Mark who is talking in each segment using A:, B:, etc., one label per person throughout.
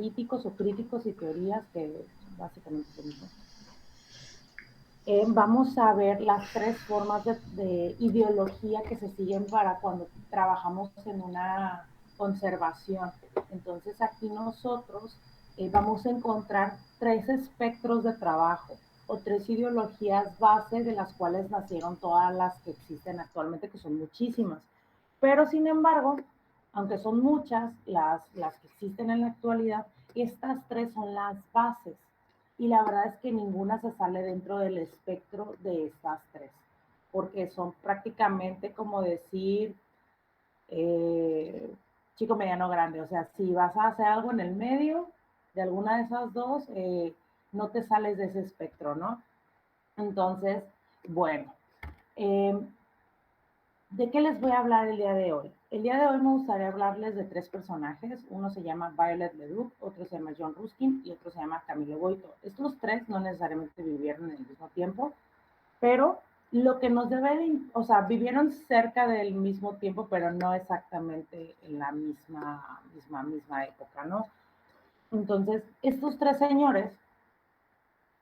A: críticos o críticos y teorías, que básicamente es lo mismo, vamos a ver las tres formas de ideología que se siguen para cuando trabajamos en una conservación. Entonces aquí nosotros vamos a encontrar tres espectros de trabajo o tres ideologías base de las cuales nacieron todas las que existen actualmente, que son muchísimas. Pero sin embargo, aunque son muchas las que existen en la actualidad, estas tres son las bases y la verdad es que ninguna se sale dentro del espectro de estas tres, porque son prácticamente como decir chico, mediano, grande. O sea, si vas a hacer algo en el medio de alguna de esas dos, no te sales de ese espectro, ¿no? Entonces, bueno, eh, ¿de qué les voy a hablar el día de hoy? El día de hoy me gustaría hablarles de tres personajes. Uno se llama Violet Leduc, otro se llama John Ruskin y otro se llama Camilo Boito. Estos tres no necesariamente vivieron en el mismo tiempo, pero lo que nos debe de, o sea, vivieron cerca del mismo tiempo, pero no exactamente en la misma época, ¿no? Entonces, estos tres señores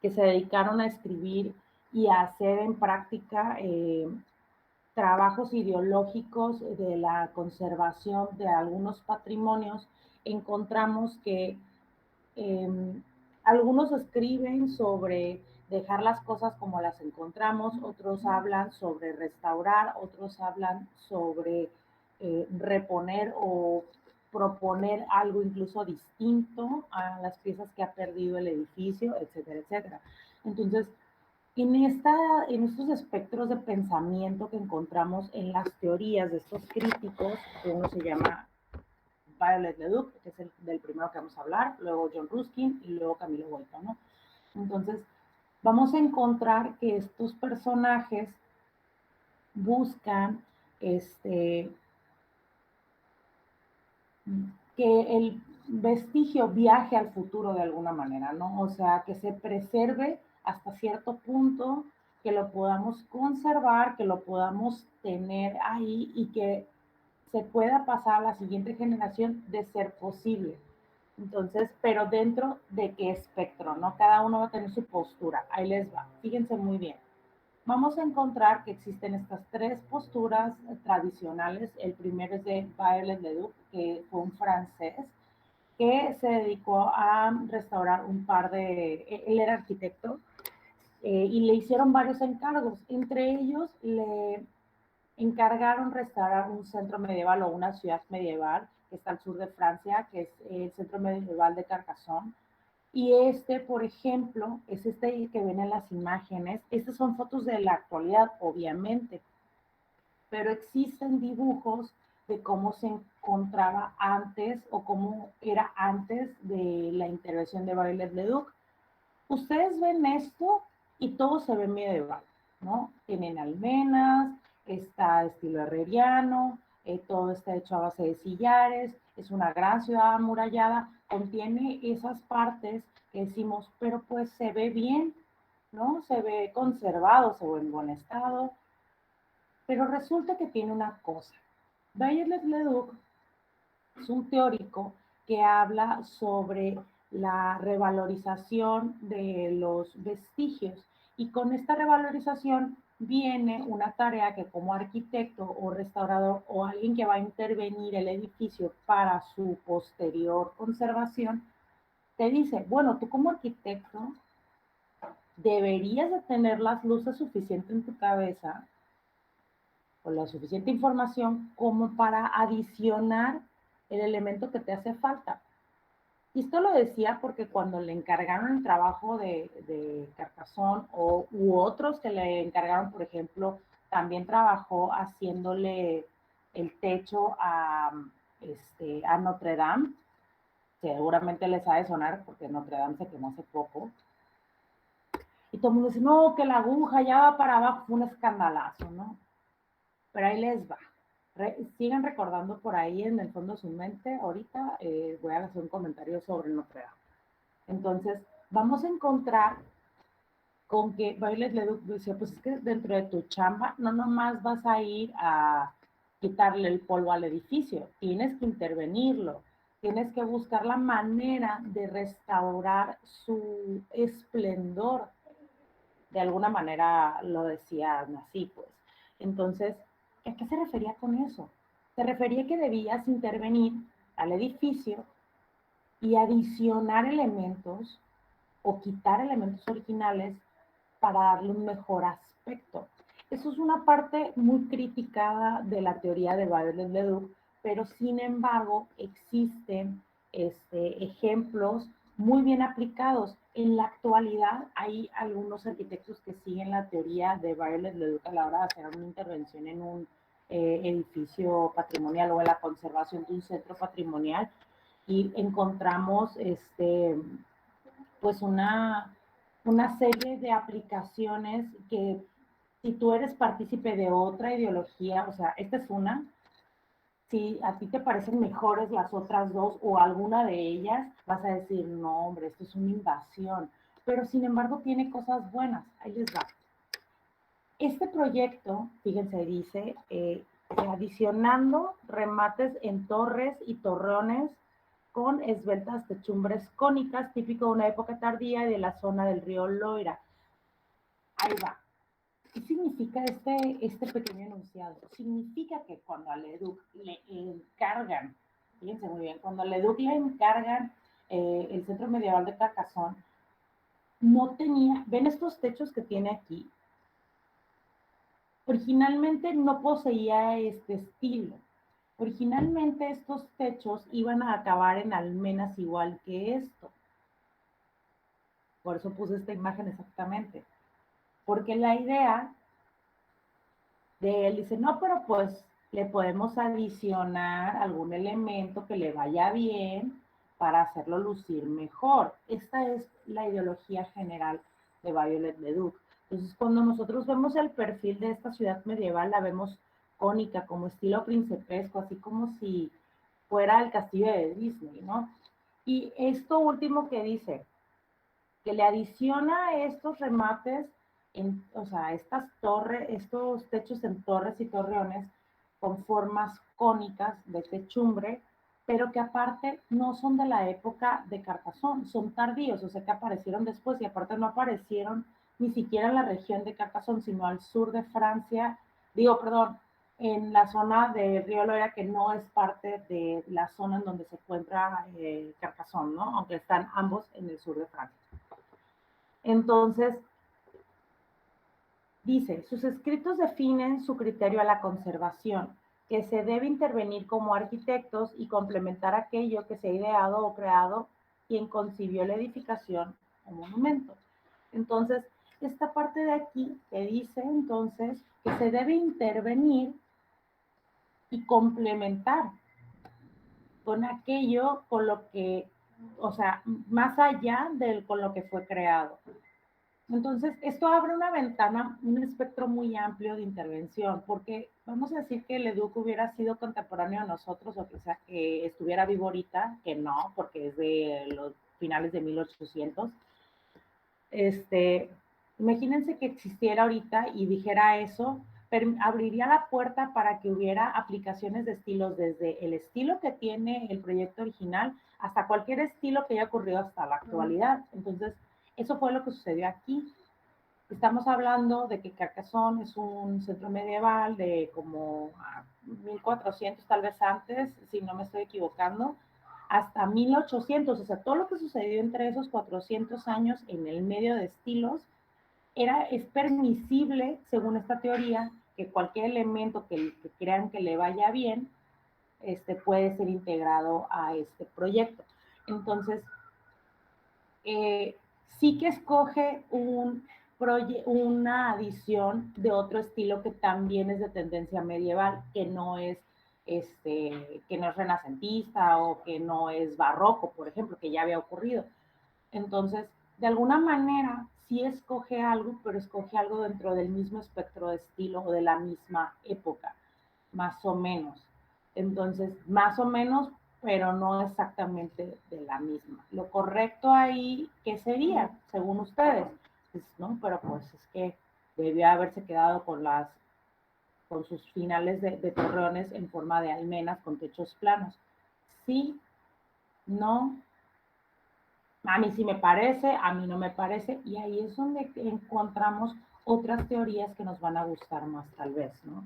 A: que se dedicaron a escribir y a hacer en práctica trabajos ideológicos de la conservación de algunos patrimonios, encontramos que algunos escriben sobre dejar las cosas como las encontramos, otros hablan sobre restaurar, otros hablan sobre reponer o proponer algo incluso distinto a las piezas que ha perdido el edificio, etcétera, etcétera. Entonces, en estos espectros de pensamiento que encontramos en las teorías de estos críticos, que uno se llama Violet Leduc, que es el del primero que vamos a hablar, luego John Ruskin y luego Camilo Boito, ¿no? Entonces, vamos a encontrar que estos personajes buscan que el vestigio viaje al futuro de alguna manera, ¿no? O sea, que se preserve hasta cierto punto, que lo podamos conservar, que lo podamos tener ahí y que se pueda pasar a la siguiente generación de ser posible. Entonces, pero dentro de qué espectro, ¿no? Cada uno va a tener su postura. Ahí les va. Fíjense muy bien. Vamos a encontrar que existen estas tres posturas tradicionales. El primero es de Violet Leduc, que fue un francés que se dedicó a restaurar un par de, él era arquitecto, y le hicieron varios encargos. Entre ellos le encargaron restaurar un centro medieval o una ciudad medieval que está al sur de Francia, que es el centro medieval de Carcassonne. Y por ejemplo, es este que ven en las imágenes. Estas son fotos de la actualidad, obviamente, pero existen dibujos de cómo se encontraba antes o cómo era antes de la intervención de Violet Leduc. Ustedes ven esto y todo se ve medieval, ¿no? Tienen almenas, está estilo herreriano, todo está hecho a base de sillares, es una gran ciudad amurallada, contiene esas partes que decimos, pero pues se ve bien, ¿no? Se ve conservado, se ve en buen estado, pero resulta que tiene una cosa. Violet Leduc es un teórico que habla sobre la revalorización de los vestigios y con esta revalorización viene una tarea que como arquitecto o restaurador o alguien que va a intervenir el edificio para su posterior conservación, te dice, bueno, tú como arquitecto deberías de tener las luces suficientes en tu cabeza o la suficiente información como para adicionar el elemento que te hace falta. Y esto lo decía porque cuando le encargaron el trabajo de Carcassonne u otros que le encargaron, por ejemplo, también trabajó haciéndole el techo a Notre Dame. Seguramente les ha de sonar porque Notre Dame se quemó hace poco. Y todo el mundo dice, no, que la aguja ya va para abajo. Fue un escandalazo, ¿no? Pero ahí les va. Sigan recordando por ahí en el fondo de su mente. Ahorita voy a hacer un comentario sobre Notre Dame. Entonces, vamos a encontrar con que Violet Leduc decía, pues es que dentro de tu chamba no nomás vas a ir a quitarle el polvo al edificio, tienes que intervenirlo. tienes que buscar la manera de restaurar su esplendor. De alguna manera lo decían así, pues. Entonces, ¿a qué se refería con eso? Se refería que debías intervenir al edificio y adicionar elementos o quitar elementos originales para darle un mejor aspecto. Eso es una parte muy criticada de la teoría de Viollet-le-Duc, pero sin embargo existen ejemplos muy bien aplicados. En la actualidad hay algunos arquitectos que siguen la teoría de Viollet-le-Duc a la hora de hacer una intervención en un edificio patrimonial o en la conservación de un centro patrimonial y encontramos pues una serie de aplicaciones que si tú eres partícipe de otra ideología, o sea, esta es una, si a ti te parecen mejores las otras dos o alguna de ellas, vas a decir, no, hombre, esto es una invasión. Pero sin embargo tiene cosas buenas. Ahí les va. Este proyecto, fíjense, dice, adicionando remates en torres y torreones con esbeltas techumbres cónicas, típico de una época tardía y de la zona del río Loira. Ahí va. ¿Qué significa este pequeño enunciado? Significa que cuando a Leduc le encargan, fíjense muy bien, cuando a Leduc le encargan el Centro Medieval de Carcassonne, no tenía, ven estos techos que tiene aquí, originalmente no poseía este estilo. Originalmente estos techos iban a acabar en almenas igual que esto. Por eso puse esta imagen exactamente. Porque la idea de él dice, no, pero pues le podemos adicionar algún elemento que le vaya bien para hacerlo lucir mejor. Esta es la ideología general de Viollet-le-Duc. Entonces, cuando nosotros vemos el perfil de esta ciudad medieval, la vemos cónica, como estilo principesco, así como si fuera el castillo de Disney, ¿no? Y esto último que dice, que le adiciona estos remates, o sea, estas torres, estos techos en torres y torreones con formas cónicas de techumbre, pero que aparte no son de la época de Carcassonne, son tardíos, o sea que aparecieron después y aparte no aparecieron ni siquiera en la región de Carcassonne, sino al sur de Francia, digo, perdón, en la zona de Río Loira, que no es parte de la zona en donde se encuentra Carcassonne, ¿no? Aunque están ambos en el sur de Francia. Entonces, dice, sus escritos definen su criterio a la conservación, que se debe intervenir como arquitectos y complementar aquello que se ha ideado o creado quien concibió la edificación o monumento. Entonces, esta parte de aquí te dice entonces que se debe intervenir y complementar con aquello con lo que, o sea, más allá de con lo que fue creado. Entonces, esto abre una ventana, un espectro muy amplio de intervención, porque vamos a decir que el Leduc hubiera sido contemporáneo a nosotros, o que sea, que estuviera vivo ahorita, que no, porque es de los finales de 1800. Este, imagínense que existiera ahorita y dijera eso, pero abriría la puerta para que hubiera aplicaciones de estilos, desde el estilo que tiene el proyecto original hasta cualquier estilo que haya ocurrido hasta la actualidad. Entonces, eso fue lo que sucedió aquí. Estamos hablando de que Carcassonne es un centro medieval de como 1400, tal vez antes, si no me estoy equivocando, hasta 1800. O sea, todo lo que sucedió entre esos 400 años en el medio de estilos es permisible, según esta teoría, que cualquier elemento que crean que le vaya bien puede ser integrado a este proyecto. Entonces, eh, sí que escoge una adición de otro estilo que también es de tendencia medieval, que no es renacentista o que no es barroco, por ejemplo, que ya había ocurrido. Entonces, de alguna manera, sí escoge algo, pero escoge algo dentro del mismo espectro de estilo o de la misma época, más o menos. Entonces, más o menos, pero no exactamente de la misma. Lo correcto ahí, ¿qué sería, según ustedes? Pues, no, pero pues es que debió haberse quedado con sus finales de torreones en forma de almenas con techos planos. Sí, No, a mí sí me parece, a mí no me parece, y ahí es donde encontramos otras teorías que nos van a gustar más tal vez, ¿no?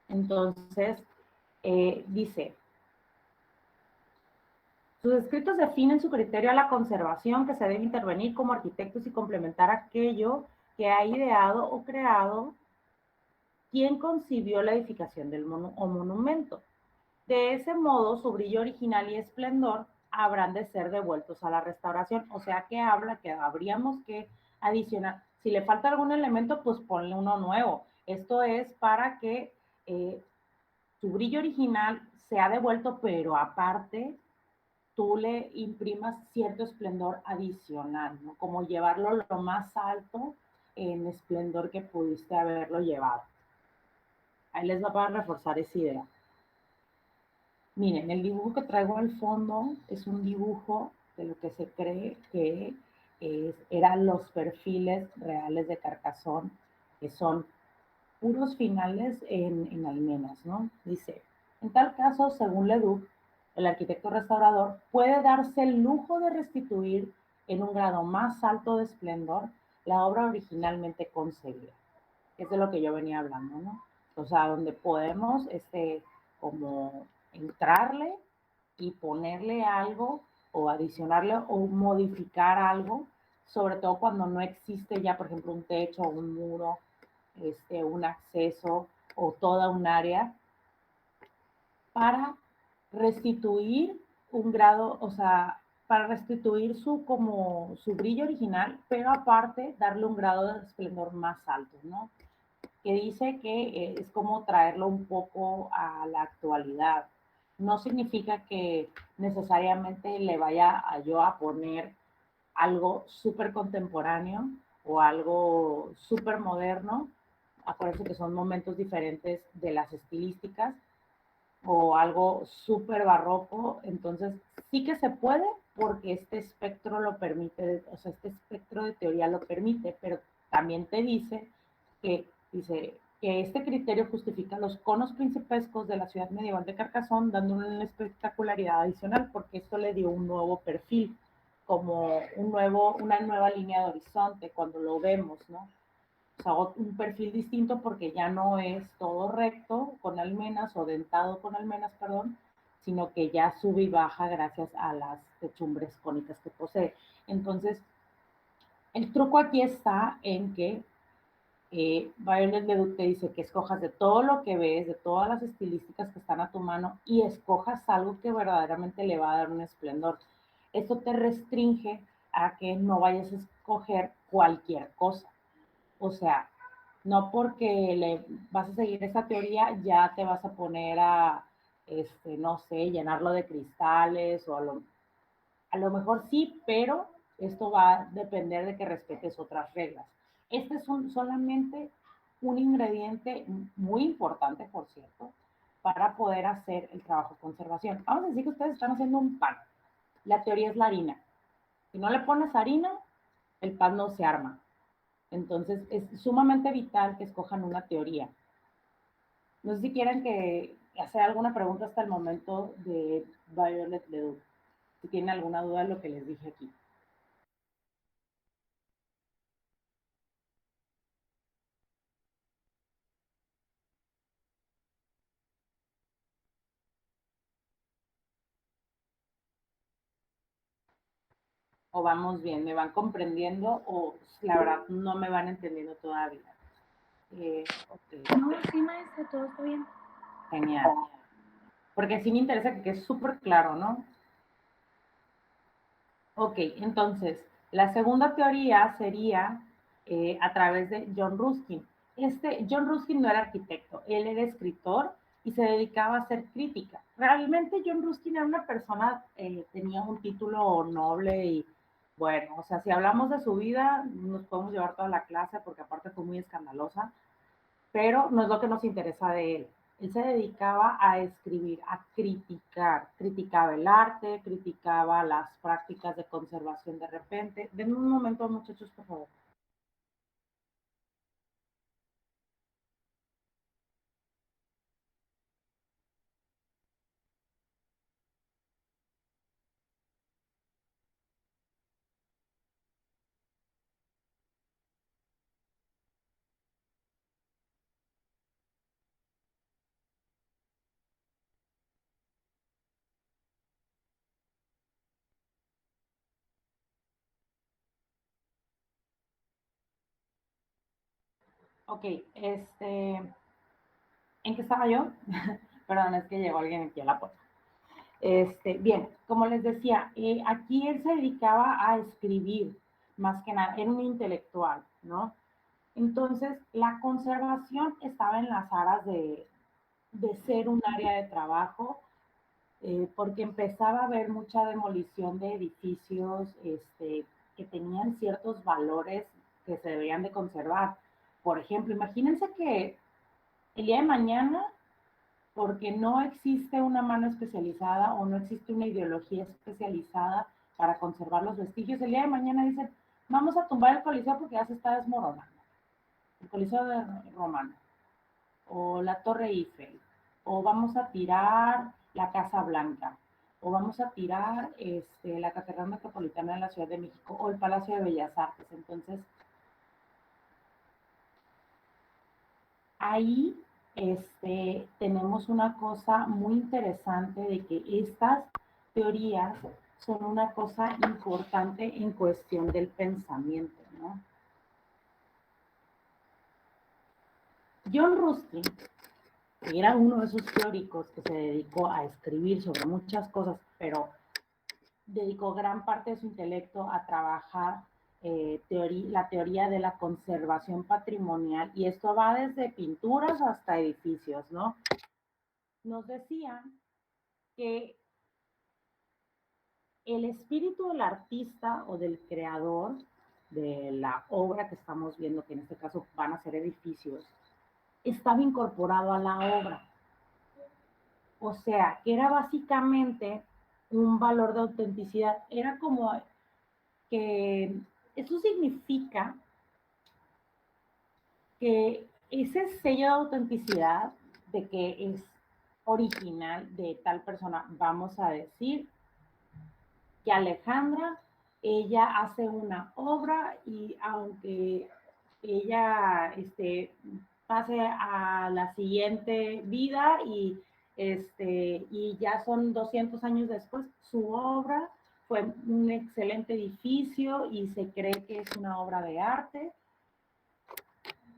A: Entonces, dice, sus escritos definen su criterio a la conservación, que se debe intervenir como arquitectos y complementar aquello que ha ideado o creado quien concibió la edificación del monumento. De ese modo, su brillo original y esplendor habrán de ser devueltos a la restauración. O sea que habla que habríamos que adicionar. Si le falta algún elemento, pues ponle uno nuevo. Esto es para que su brillo original sea devuelto, pero aparte tú le imprimas cierto esplendor adicional, ¿no? Como llevarlo lo más alto en esplendor que pudiste haberlo llevado. Ahí les va para reforzar esa idea. Miren, el dibujo que traigo al fondo es un dibujo de lo que se cree que eran los perfiles reales de Carcassonne, que son puros finales en almenas, ¿no? Dice, en tal caso, según Leduc, el arquitecto restaurador puede darse el lujo de restituir en un grado más alto de esplendor la obra originalmente concebida. Es de lo que yo venía hablando, ¿no? O sea, donde podemos, como entrarle y ponerle algo o adicionarle o modificar algo, sobre todo cuando no existe ya, por ejemplo, un techo o un muro, un acceso o toda un área para restituir un grado, o sea, para restituir como su brillo original, pero aparte darle un grado de esplendor más alto, ¿no? Que dice que es como traerlo un poco a la actualidad. No significa que necesariamente le vaya a yo a poner algo súper contemporáneo o algo súper moderno. Acuérdense que son momentos diferentes de las estilísticas o algo súper barroco. Entonces, sí que se puede porque este espectro lo permite, o sea, este espectro de teoría lo permite, pero también te dice que este criterio justifica los conos principescos de la ciudad medieval de Carcassonne, dándole una espectacularidad adicional, porque esto le dio un nuevo perfil, como una nueva línea de horizonte cuando lo vemos, ¿no? O sea, un perfil distinto porque ya no es todo recto con almenas o dentado con almenas, perdón, sino que ya sube y baja gracias a las techumbres cónicas que posee. Entonces, el truco aquí está en que Violet Leduc te dice que escojas de todo lo que ves, de todas las estilísticas que están a tu mano y escojas algo que verdaderamente le va a dar un esplendor. Esto te restringe a que no vayas a escoger cualquier cosa. O sea, no porque le vas a seguir esa teoría ya te vas a poner a, no sé, llenarlo de cristales o a lo mejor sí, pero esto va a depender de que respetes otras reglas. Este es solamente un ingrediente muy importante, por cierto, para poder hacer el trabajo de conservación. Vamos a decir que ustedes están haciendo un pan. La teoría es la harina. Si no le pones harina, el pan no se arma. Entonces, es sumamente vital que escojan una teoría. No sé si quieren que hacer alguna pregunta hasta el momento de Violet Leduc. Si tienen alguna duda de lo que les dije aquí. O vamos bien, me van comprendiendo o la verdad no me van entendiendo todavía. Ok,
B: No, sí, maestra, todo está bien.
A: genial. Porque sí me interesa que quede súper claro, ¿no? Ok, entonces, la segunda teoría sería a través de John Ruskin. John Ruskin no era arquitecto, él era escritor y se dedicaba a hacer crítica. Realmente John Ruskin era una persona, tenía un título noble y bueno, o sea, si hablamos de su vida, nos podemos llevar toda la clase porque aparte fue muy escandalosa, pero no es lo que nos interesa de él. Él se dedicaba a escribir, a criticar, criticaba el arte, criticaba las prácticas de conservación de repente. Denme un momento, muchachos, por favor. Ok, ¿en qué estaba yo? Perdón, es que llegó alguien aquí a la puerta. Bien, como les decía, aquí él se dedicaba a escribir, más que nada, era un intelectual, ¿no? Entonces, la conservación estaba en las aras de ser un área de trabajo, porque empezaba a haber mucha demolición de edificios que tenían ciertos valores que se deberían de conservar. Por ejemplo, imagínense que el día de mañana, porque no existe una mano especializada o no existe una ideología especializada para conservar los vestigios, el día de mañana dicen, vamos a tumbar el Coliseo porque ya se está desmoronando, el Coliseo de Romano, o la Torre Eiffel, o vamos a tirar la Casa Blanca, o vamos a tirar la Catedral Metropolitana de la Ciudad de México, o el Palacio de Bellas Artes. Entonces, ahí tenemos una cosa muy interesante de que estas teorías son una cosa importante en cuestión del pensamiento, ¿no? John Ruskin, que era uno de esos teóricos que se dedicó a escribir sobre muchas cosas, pero dedicó gran parte de su intelecto a trabajar la teoría de la conservación patrimonial, y esto va desde pinturas hasta edificios, ¿no? Nos decía que el espíritu del artista o del creador de la obra que estamos viendo, que en este caso van a ser edificios, estaba incorporado a la obra. O sea, que era básicamente un valor de autenticidad. Era como que eso significa que ese sello de autenticidad de que es original de tal persona, vamos a decir que Alejandra, ella hace una obra y aunque ella pase a la siguiente vida y ya son 200 años después, su obra fue un excelente edificio y se cree que es una obra de arte,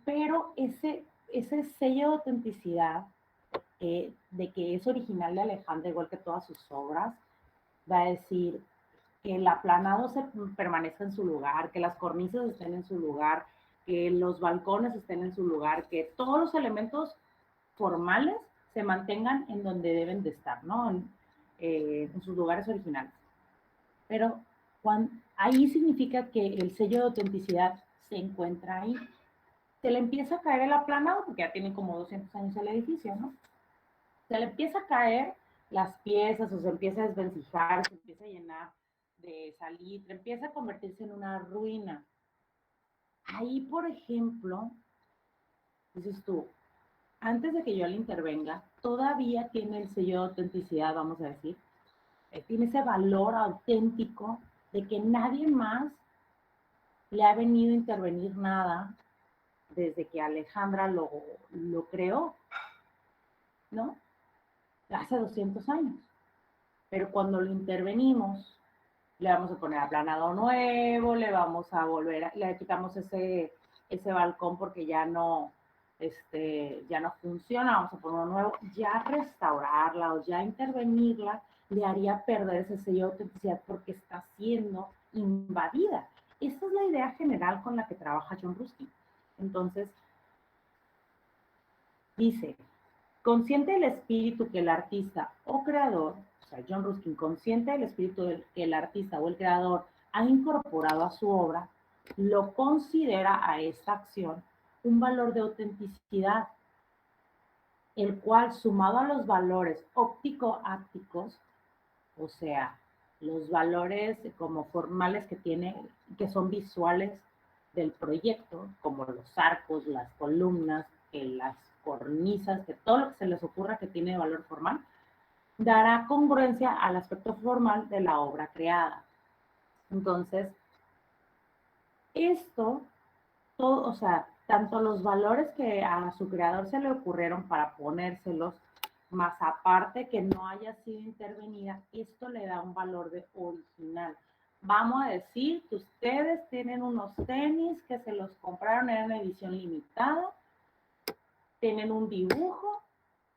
A: pero ese sello de autenticidad, de que es original de Alejandra, igual que todas sus obras, va a decir que el aplanado permanezca en su lugar, que las cornisas estén en su lugar, que los balcones estén en su lugar, que todos los elementos formales se mantengan en donde deben de estar, ¿no? En sus lugares originales. Pero ahí significa que el sello de autenticidad se encuentra ahí. Se le empieza a caer el aplanado, porque ya tiene como 200 años el edificio, ¿no? Se le empieza a caer las piezas o se empieza a desvencijar, se empieza a llenar de salitre, empieza a convertirse en una ruina. Ahí, por ejemplo, dices tú, antes de que yo le intervenga, todavía tiene el sello de autenticidad, vamos a decir, tiene ese valor auténtico de que nadie más le ha venido a intervenir nada desde que Alejandra lo creó, ¿no? Hace 200 años. Pero cuando lo intervenimos, le vamos a poner aplanado nuevo, le vamos a volver, le quitamos ese balcón porque ya no funciona, vamos a poner uno nuevo, ya restaurarla o ya intervenirla le haría perder ese sello de autenticidad porque está siendo invadida. Esa es la idea general con la que trabaja John Ruskin. Entonces, dice, consciente del espíritu que el artista o creador, o sea, John Ruskin, consciente del espíritu que el artista o el creador ha incorporado a su obra, lo considera a esta acción un valor de autenticidad, el cual, sumado a los valores óptico-ápticos, o sea, los valores como formales que tiene, que son visuales del proyecto, como los arcos, las columnas, las cornisas, que todo lo que se les ocurra que tiene valor formal, dará congruencia al aspecto formal de la obra creada. Entonces, esto, todo, o sea, tanto los valores que a su creador se le ocurrieron para ponérselos, más aparte que no haya sido intervenida, esto le da un valor de original. Vamos a decir que ustedes tienen unos tenis que se los compraron en una edición limitada tienen un dibujo,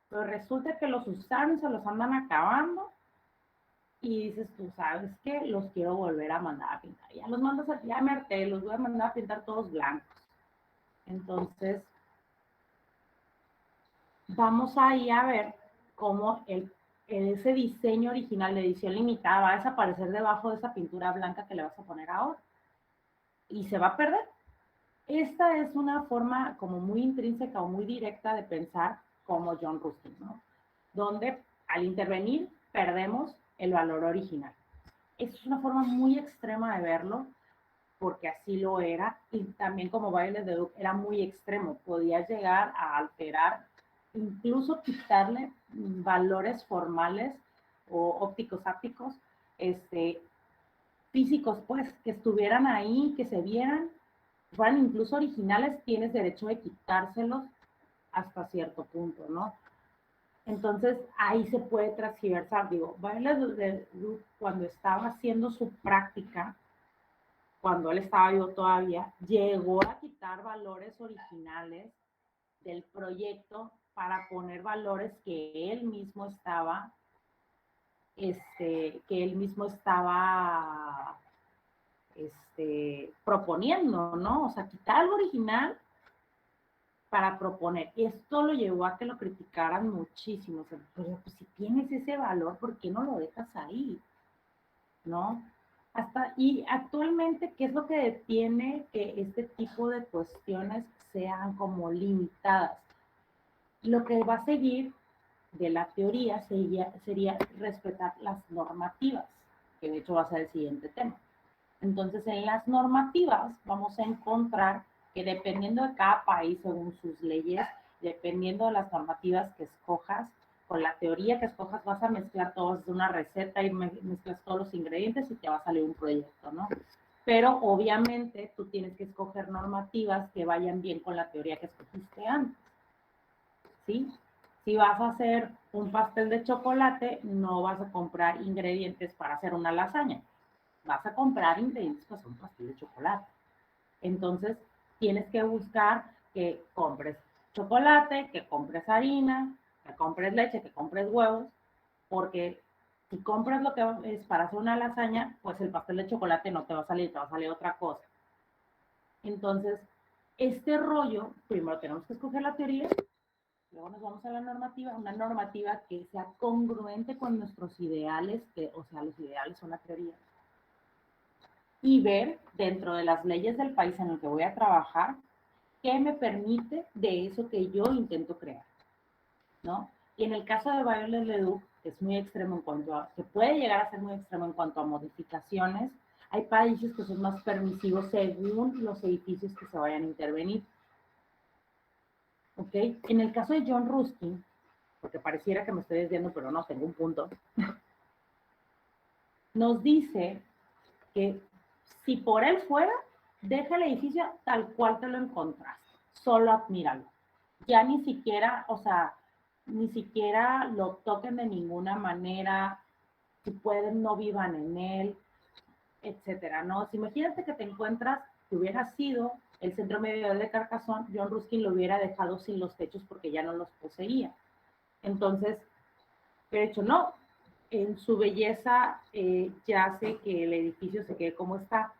A: pero resulta que los usaron, se los andan acabando, y dices tú, ¿sabes qué? Los quiero volver a mandar a pintar. Ya los mandas a, ya me harté, los voy a mandar a pintar todos blancos. Entonces, vamos ahí a ver cómo ese diseño original de edición limitada va a desaparecer debajo de esa pintura blanca que le vas a poner ahora. Y se va a perder. Esta es una forma como muy intrínseca o muy directa de pensar como John Ruskin, ¿no? Donde al intervenir perdemos el valor original. Esa es una forma muy extrema de verlo, porque así lo era, y también como Baile de Duke era muy extremo, podía llegar a alterar, incluso quitarle valores formales o ópticos ápticos, físicos, pues, que estuvieran ahí, que se vieran, fueran incluso originales, tienes derecho de quitárselos hasta cierto punto, ¿no? Entonces ahí se puede transversar, digo, Baile de Duke cuando estaba haciendo su práctica, cuando él estaba vivo todavía, llegó a quitar valores originales del proyecto para poner valores que él mismo estaba, proponiendo, ¿no? O sea, quitar algo original para proponer. Esto lo llevó a que lo criticaran muchísimo. O sea, pero pues, si tienes ese valor, ¿por qué no lo dejas ahí? ¿No? Y actualmente, ¿qué es lo que detiene que este tipo de cuestiones sean como limitadas? Lo que va a seguir de la teoría sería respetar las normativas, que de hecho va a ser el siguiente tema. Entonces, en las normativas vamos a encontrar que dependiendo de cada país, según sus leyes, dependiendo de las normativas que escojas, con la teoría que escojas, vas a mezclar todos de una receta y mezclas todos los ingredientes y te va a salir un proyecto, ¿no? Pero obviamente tú tienes que escoger normativas que vayan bien con la teoría que escogiste antes, ¿sí? Si vas a hacer un pastel de chocolate, no vas a comprar ingredientes para hacer una lasaña, vas a comprar ingredientes para hacer un pastel de chocolate. Entonces, tienes que buscar que compres chocolate, que compres harina, que compres leche, que compres huevos, porque si compras lo que es para hacer una lasaña, pues el pastel de chocolate no te va a salir, te va a salir otra cosa. Entonces, este rollo, primero tenemos que escoger la teoría, luego nos vamos a la normativa, una normativa que sea congruente con nuestros ideales, o sea, los ideales son la teoría, y ver dentro de las leyes del país en el que voy a trabajar qué me permite de eso que yo intento crear, ¿no? Y en el caso de Violet Leduc, que es muy extremo en cuanto a, que puede llegar a ser muy extremo en cuanto a modificaciones, hay países que son más permisivos según los edificios que se vayan a intervenir. ¿Ok? En el caso de John Ruskin, porque pareciera que me estoy desviando, pero no, tengo un punto, nos dice que si por él fuera, deja el edificio tal cual te lo encontraste, solo admíralo. Ya ni siquiera, o sea, ni siquiera lo toquen de ninguna manera, si pueden no vivan en él, etcétera, ¿no? Si imagínate que te encuentras, que hubiera sido el centro medieval de Carcassonne, John Ruskin lo hubiera dejado sin los techos porque ya no los poseía. Entonces, de hecho, no, en su belleza ya hace que el edificio se quede como está.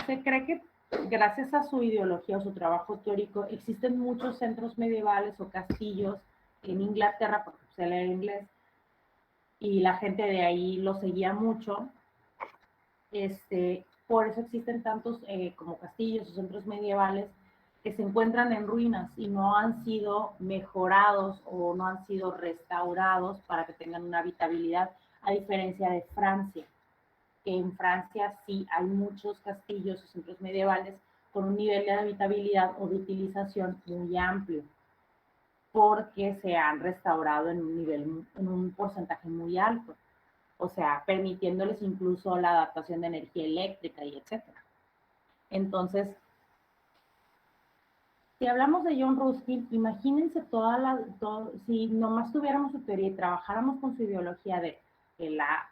A: Se cree que gracias a su ideología o su trabajo teórico existen muchos centros medievales o castillos en Inglaterra, porque se lee en inglés, y la gente de ahí lo seguía mucho. Por eso existen tantos como castillos o centros medievales que se encuentran en ruinas y no han sido mejorados o no han sido restaurados para que tengan una habitabilidad, a diferencia de Francia, que en Francia sí hay muchos castillos o centros medievales con un nivel de habitabilidad o de utilización muy amplio, porque se han restaurado en un nivel, en un porcentaje muy alto, o sea, permitiéndoles incluso la adaptación de energía eléctrica y etcétera. Entonces, si hablamos de John Ruskin, imagínense si nomás tuviéramos su teoría y trabajáramos con su ideología de que la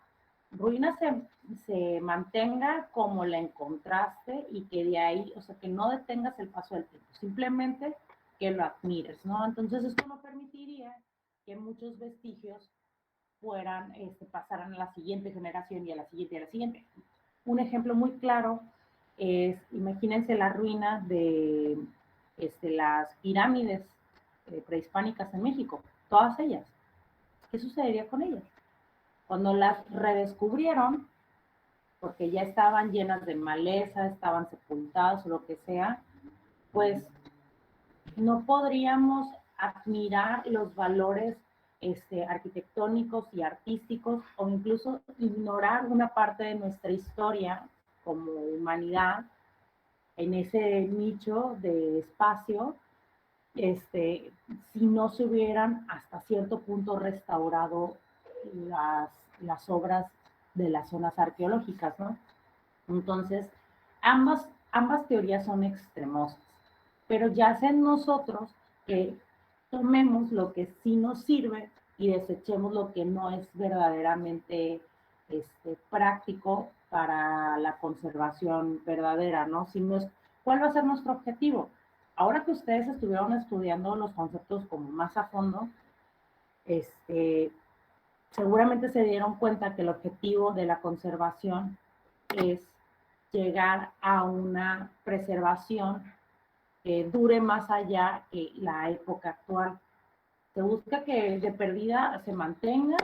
A: ruina se mantenga como la encontraste y que de ahí, o sea, que no detengas el paso del tiempo, simplemente que lo admires, ¿no? Entonces esto no permitiría que muchos vestigios fueran, pasaran a la siguiente generación y a la siguiente y a la siguiente. Un ejemplo muy claro es, imagínense la ruina de las pirámides prehispánicas en México, todas ellas. ¿Qué sucedería con ellas? Cuando las redescubrieron, porque ya estaban llenas de maleza, estaban sepultadas o lo que sea, pues no podríamos admirar los valores arquitectónicos y artísticos o incluso ignorar una parte de nuestra historia como humanidad en ese nicho de espacio, si no se hubieran hasta cierto punto restaurado las obras de las zonas arqueológicas, ¿no? Entonces, ambas teorías son extremosas, pero ya sea en nosotros que tomemos lo que sí nos sirve y desechemos lo que no es verdaderamente práctico para la conservación verdadera, ¿no? Si no es, ¿cuál va a ser nuestro objetivo? Ahora que ustedes estuvieron estudiando los conceptos como más a fondo, seguramente se dieron cuenta que el objetivo de la conservación es llegar a una preservación que dure más allá que la época actual. Se busca que de perdida se mantenga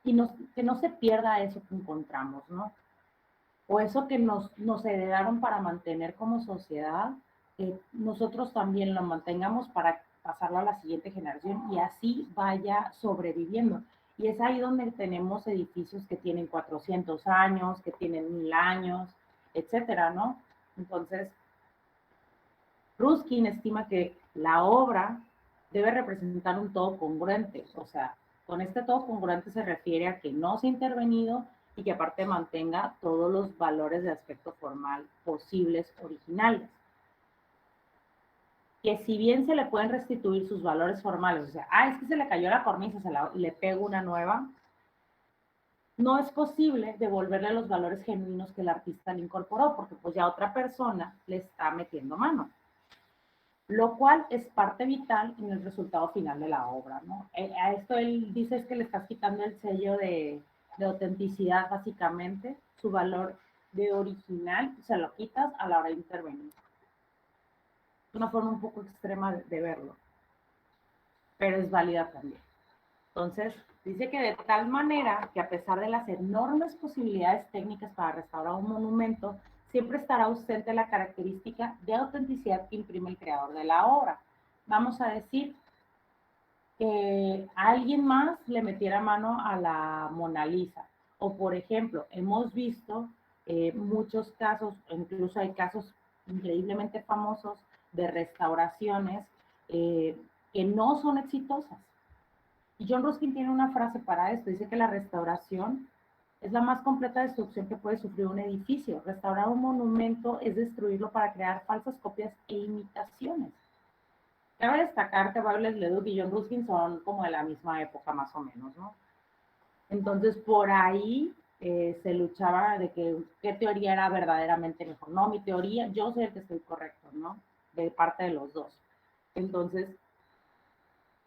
A: y que no se pierda eso que encontramos, ¿no? O eso que nos heredaron para mantener como sociedad, que nosotros también lo mantengamos para pasarlo a la siguiente generación y así vaya sobreviviendo. Y es ahí donde tenemos edificios que tienen 400 años, que tienen 1000 años, etcétera, ¿no? Entonces, Ruskin estima que la obra debe representar un todo congruente, o sea, con este todo congruente se refiere a que no se ha intervenido y que aparte mantenga todos los valores de aspecto formal posibles originales. Que si bien se le pueden restituir sus valores formales, o sea, es que se le cayó la cornisa, le pego una nueva, no es posible devolverle los valores genuinos que el artista le incorporó, porque pues ya otra persona le está metiendo mano, lo cual es parte vital en el resultado final de la obra, ¿no? A esto él dice es que le estás quitando el sello de autenticidad, básicamente, su valor de original, se lo quitas a la hora de intervenir. Es una forma un poco extrema de verlo, pero es válida también. Entonces, dice que de tal manera que a pesar de las enormes posibilidades técnicas para restaurar un monumento, siempre estará ausente la característica de autenticidad que imprime el creador de la obra. Vamos a decir que alguien más le metiera mano a la Mona Lisa. O por ejemplo, hemos visto muchos casos, incluso hay casos increíblemente famosos de restauraciones que no son exitosas. Y John Ruskin tiene una frase para esto, dice que la restauración es la más completa destrucción que puede sufrir un edificio. Restaurar un monumento es destruirlo para crear falsas copias e imitaciones. Cabe destacar que Bables Leduc y John Ruskin son como de la misma época más o menos, ¿no? Entonces por ahí se luchaba de que qué teoría era verdaderamente mejor. No, mi teoría, yo sé que estoy correcto, ¿no? De parte de los dos. Entonces,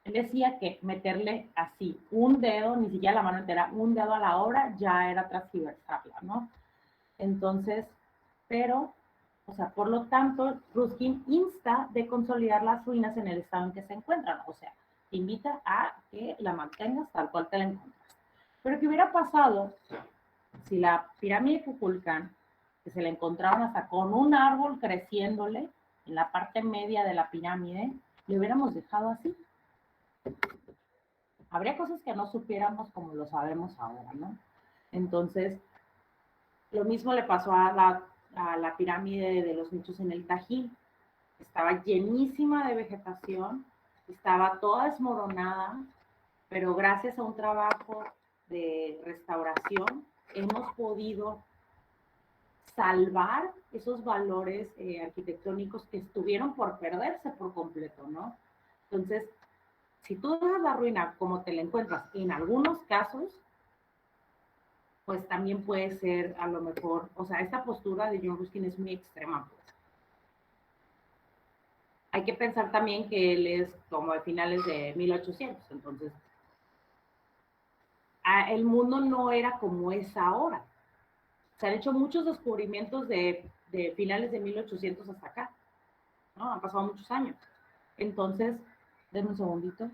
A: él decía que meterle así un dedo, ni siquiera la mano entera, un dedo a la obra ya era transgiversarla, ¿no? Entonces, pero, o sea, por lo tanto, Ruskin insta de consolidar las ruinas en el estado en que se encuentran, o sea, te invita a que la mantengas tal cual te la encuentras. Pero ¿qué hubiera pasado si la pirámide de Kukulcán, que se la encontraron hasta con un árbol creciéndole en la parte media de la pirámide, le hubiéramos dejado así? Habría cosas que no supiéramos como lo sabemos ahora, ¿no? Entonces, lo mismo le pasó a la pirámide de los nichos en el Tajín. Estaba llenísima de vegetación, estaba toda desmoronada, pero gracias a un trabajo de restauración hemos podido salvar esos valores arquitectónicos que estuvieron por perderse por completo, ¿no? Entonces, si tú dejas la ruina como te la encuentras, en algunos casos, pues también puede ser a lo mejor, o sea, esta postura de John Ruskin es muy extrema, pues. hay que pensar también que él es como de finales de 1800, entonces el mundo no era como es ahora. Se han hecho muchos descubrimientos de finales de 1800 hasta acá, ¿no? Han pasado muchos años. Entonces, denme un segundito.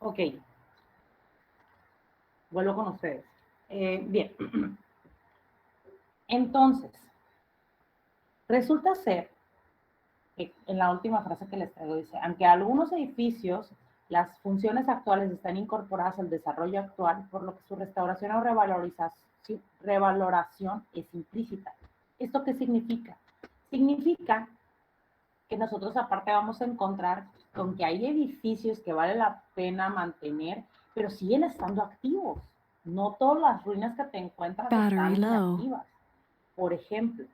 A: Ok, vuelvo con ustedes. Bien, entonces, resulta ser que en la última frase que les traigo dice, aunque algunos edificios, las funciones actuales están incorporadas al desarrollo actual, por lo que su restauración o revaloración es implícita. ¿Esto qué significa? Significa que nosotros aparte vamos a encontrar con que hay edificios que vale la pena mantener, pero siguen estando activos. No todas las ruinas que te encuentras están inactivas. Por ejemplo,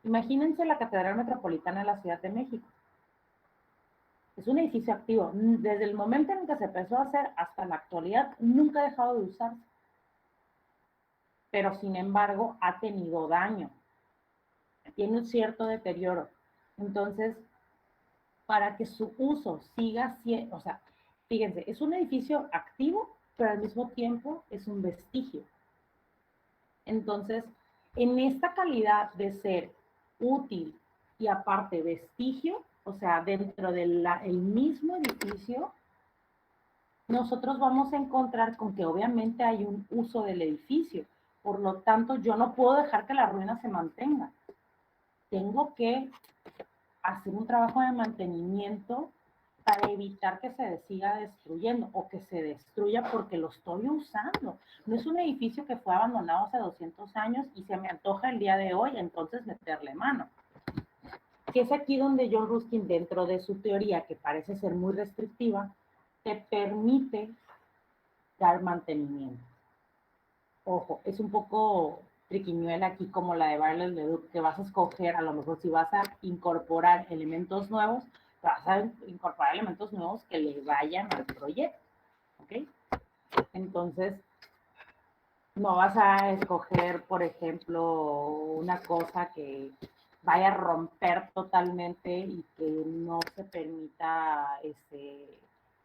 A: imagínense la Catedral Metropolitana de la Ciudad de México. Es un edificio activo. Desde el momento en que se empezó a hacer hasta la actualidad, nunca ha dejado de usarse. Pero sin embargo, ha tenido daño. Tiene un cierto deterioro. Entonces, para que su uso siga siendo, o sea, fíjense, es un edificio activo, pero al mismo tiempo es un vestigio. Entonces, en esta calidad de ser útil y aparte vestigio, o sea, dentro del mismo edificio, nosotros vamos a encontrar con que obviamente hay un uso del edificio. Por lo tanto, yo no puedo dejar que la ruina se mantenga. Tengo que hacer un trabajo de mantenimiento para evitar que se siga destruyendo o que se destruya porque lo estoy usando. No es un edificio que fue abandonado hace 200 años y se me antoja el día de hoy, entonces meterle mano. Que es aquí donde John Ruskin, dentro de su teoría, que parece ser muy restrictiva, te permite dar mantenimiento. Ojo, es un poco triquiñuela aquí como la de Bartlett Leduc, que vas a escoger, a lo mejor si vas a incorporar elementos nuevos, vas a incorporar elementos nuevos que le vayan al proyecto, ¿ok? Entonces, no vas a escoger, por ejemplo, una cosa que vaya a romper totalmente y que no se permita que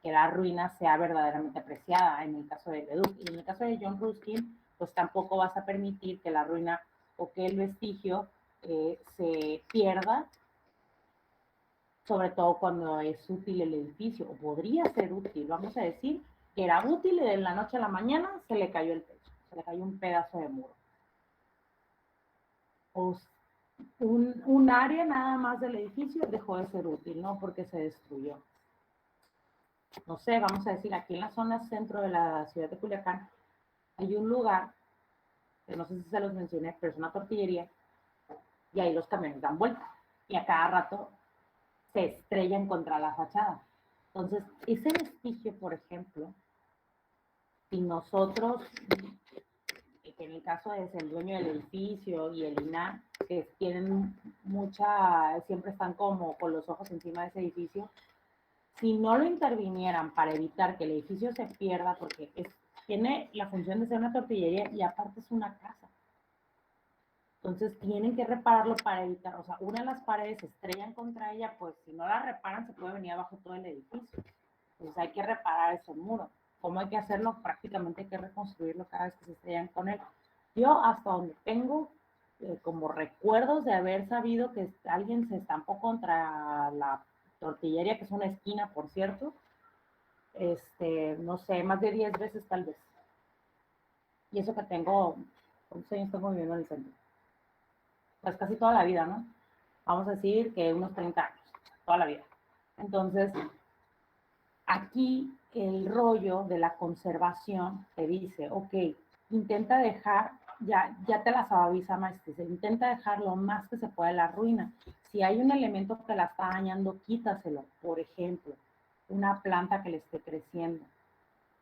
A: la ruina sea verdaderamente apreciada en el caso de Leduc. Y en el caso de John Ruskin, pues tampoco vas a permitir que la ruina o que el vestigio se pierda, sobre todo cuando es útil el edificio, o podría ser útil, vamos a decir, que era útil y de la noche a la mañana se le cayó el techo, se le cayó un pedazo de muro. O un área nada más del edificio dejó de ser útil, ¿no? Porque se destruyó. No sé, vamos a decir, aquí en la zona centro de la ciudad de Culiacán hay un lugar, que no sé si se los mencioné, pero es una tortillería, y ahí los camiones dan vuelta, y a cada rato se estrellan contra la fachada. Entonces, ese vestigio, por ejemplo, si nosotros, que en el caso es el dueño del edificio y el INAH, que tienen siempre están como con los ojos encima de ese edificio, si no lo intervinieran para evitar que el edificio se pierda, porque tiene la función de ser una tortillería y aparte es una casa. Entonces tienen que repararlo para evitar, o sea, una de las paredes se estrellan contra ella, pues si no la reparan se puede venir abajo todo el edificio. Entonces hay que reparar ese muro. ¿Cómo hay que hacerlo? Prácticamente hay que reconstruirlo cada vez que se estrellan con él. Yo hasta donde tengo como recuerdos de haber sabido que alguien se estampó contra la tortillería, que es una esquina, por cierto, no sé, más de 10 veces tal vez. Y eso que tengo, ¿cuántos años tengo viviendo en el centro? Pues casi toda la vida, ¿no? Vamos a decir que unos 30 años, toda la vida. Entonces, aquí el rollo de la conservación te dice, ok, intenta dejar, ya te las avisa maestres, intenta dejar lo más que se pueda la ruina. Si hay un elemento que la está dañando, quítaselo. Por ejemplo, una planta que le esté creciendo.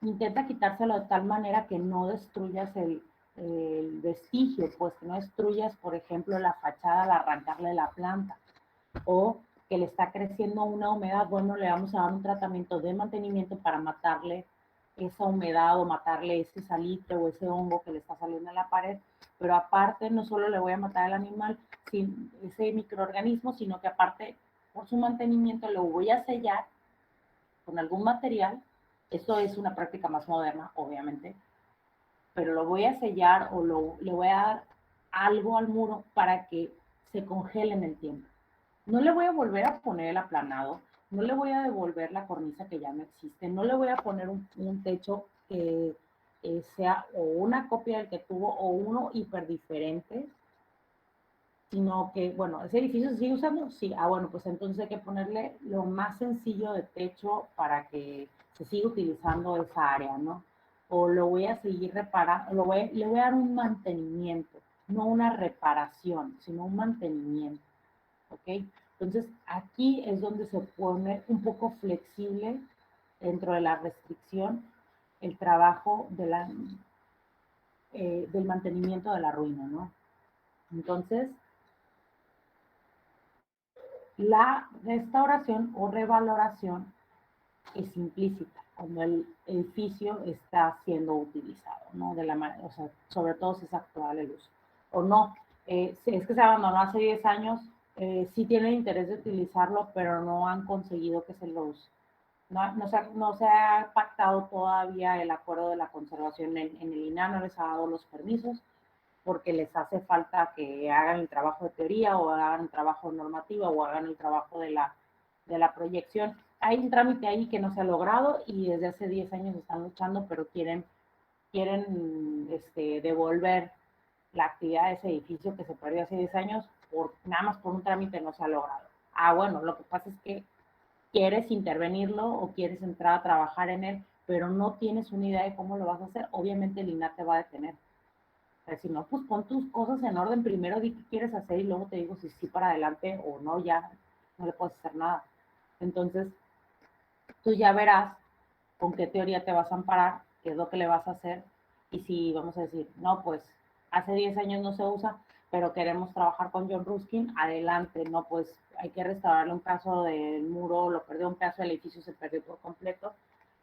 A: intenta quitárselo de tal manera que no destruyas el vestigio, pues que no destruyas, por ejemplo, la fachada al arrancarle la planta, o que le está creciendo una humedad, bueno, le vamos a dar un tratamiento de mantenimiento para matarle esa humedad o matarle ese salitre o ese hongo que le está saliendo en la pared, pero aparte no solo le voy a matar al animal, sin ese microorganismo, sino que aparte por su mantenimiento lo voy a sellar con algún material. Esto es una práctica más moderna, obviamente, pero lo voy a sellar o le voy a dar algo al muro para que se congele en el tiempo. No le voy a volver a poner el aplanado, no le voy a devolver la cornisa que ya no existe, no le voy a poner un techo que sea o una copia del que tuvo o uno hiper diferente, sino que, bueno, ese edificio se sigue usando, sí, bueno, pues entonces hay que ponerle lo más sencillo de techo para que se siga utilizando esa área, ¿no? O lo voy a seguir reparando, le voy a dar un mantenimiento, no una reparación, sino un mantenimiento, ¿ok? Entonces aquí es donde se pone un poco flexible dentro de la restricción el trabajo del mantenimiento de la ruina, ¿no? Entonces, la restauración o revaloración es implícita cuando el edificio está siendo utilizado, ¿no? O sea, sobre todo si es actual el uso. O no, si es que se abandonó hace 10 años, sí tienen interés de utilizarlo, pero no han conseguido que se los... No se ha pactado todavía el acuerdo de la conservación en el INAH, no les ha dado los permisos, porque les hace falta que hagan el trabajo de teoría o hagan el trabajo normativo o hagan el trabajo de la proyección. Hay un trámite ahí que no se ha logrado y desde hace 10 años están luchando, pero quieren devolver la actividad de ese edificio que se perdió hace 10 años, nada más por un trámite no se ha logrado. Bueno, lo que pasa es que quieres intervenirlo o quieres entrar a trabajar en él, pero no tienes una idea de cómo lo vas a hacer, obviamente el INAH te va a detener. O sea, si no, pues pon tus cosas en orden. Primero di qué quieres hacer y luego te digo si sí para adelante o no, ya no le puedes hacer nada. Entonces, tú ya verás con qué teoría te vas a amparar, qué es lo que le vas a hacer. Y si vamos a decir, no, pues hace 10 años no se usa, pero queremos trabajar con John Ruskin, adelante, no, pues hay que restaurarle un caso del muro, lo perdió un pedazo del edificio, se perdió por completo.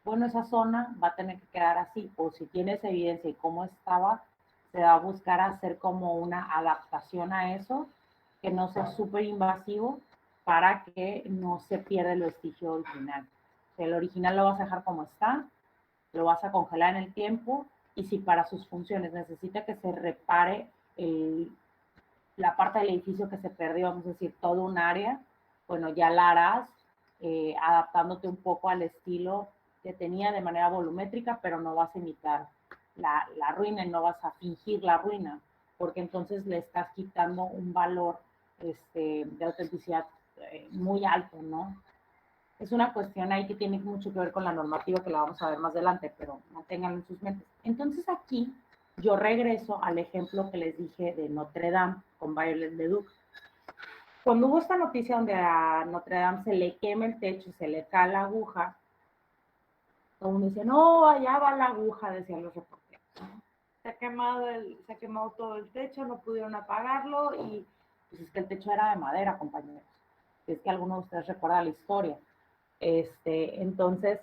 A: Bueno, esa zona va a tener que quedar así, o si tienes evidencia y cómo estaba, se va a buscar hacer como una adaptación a eso, que no sea súper invasivo para que no se pierda el vestigio original. O sea, el original lo vas a dejar como está, lo vas a congelar en el tiempo y si para sus funciones necesita que se repare la parte del edificio que se perdió, vamos a decir, todo un área, bueno, ya la harás adaptándote un poco al estilo que tenía de manera volumétrica, pero no vas a imitar la ruina y no vas a fingir la ruina, porque entonces le estás quitando un valor de autenticidad muy alto, ¿no? Es una cuestión ahí que tiene mucho que ver con la normativa que la vamos a ver más adelante, pero manténganlo en sus mentes. Entonces aquí yo regreso al ejemplo que les dije de Notre Dame con Violet Leduc. Cuando hubo esta noticia donde a Notre Dame se le quema el techo y se le cae la aguja, todo el mundo decía, no, allá va la aguja, decían los reporteros. Se ha quemado todo el techo, no pudieron apagarlo y pues es que el techo era de madera, compañeros. Es que alguno de ustedes recuerda la historia. Entonces,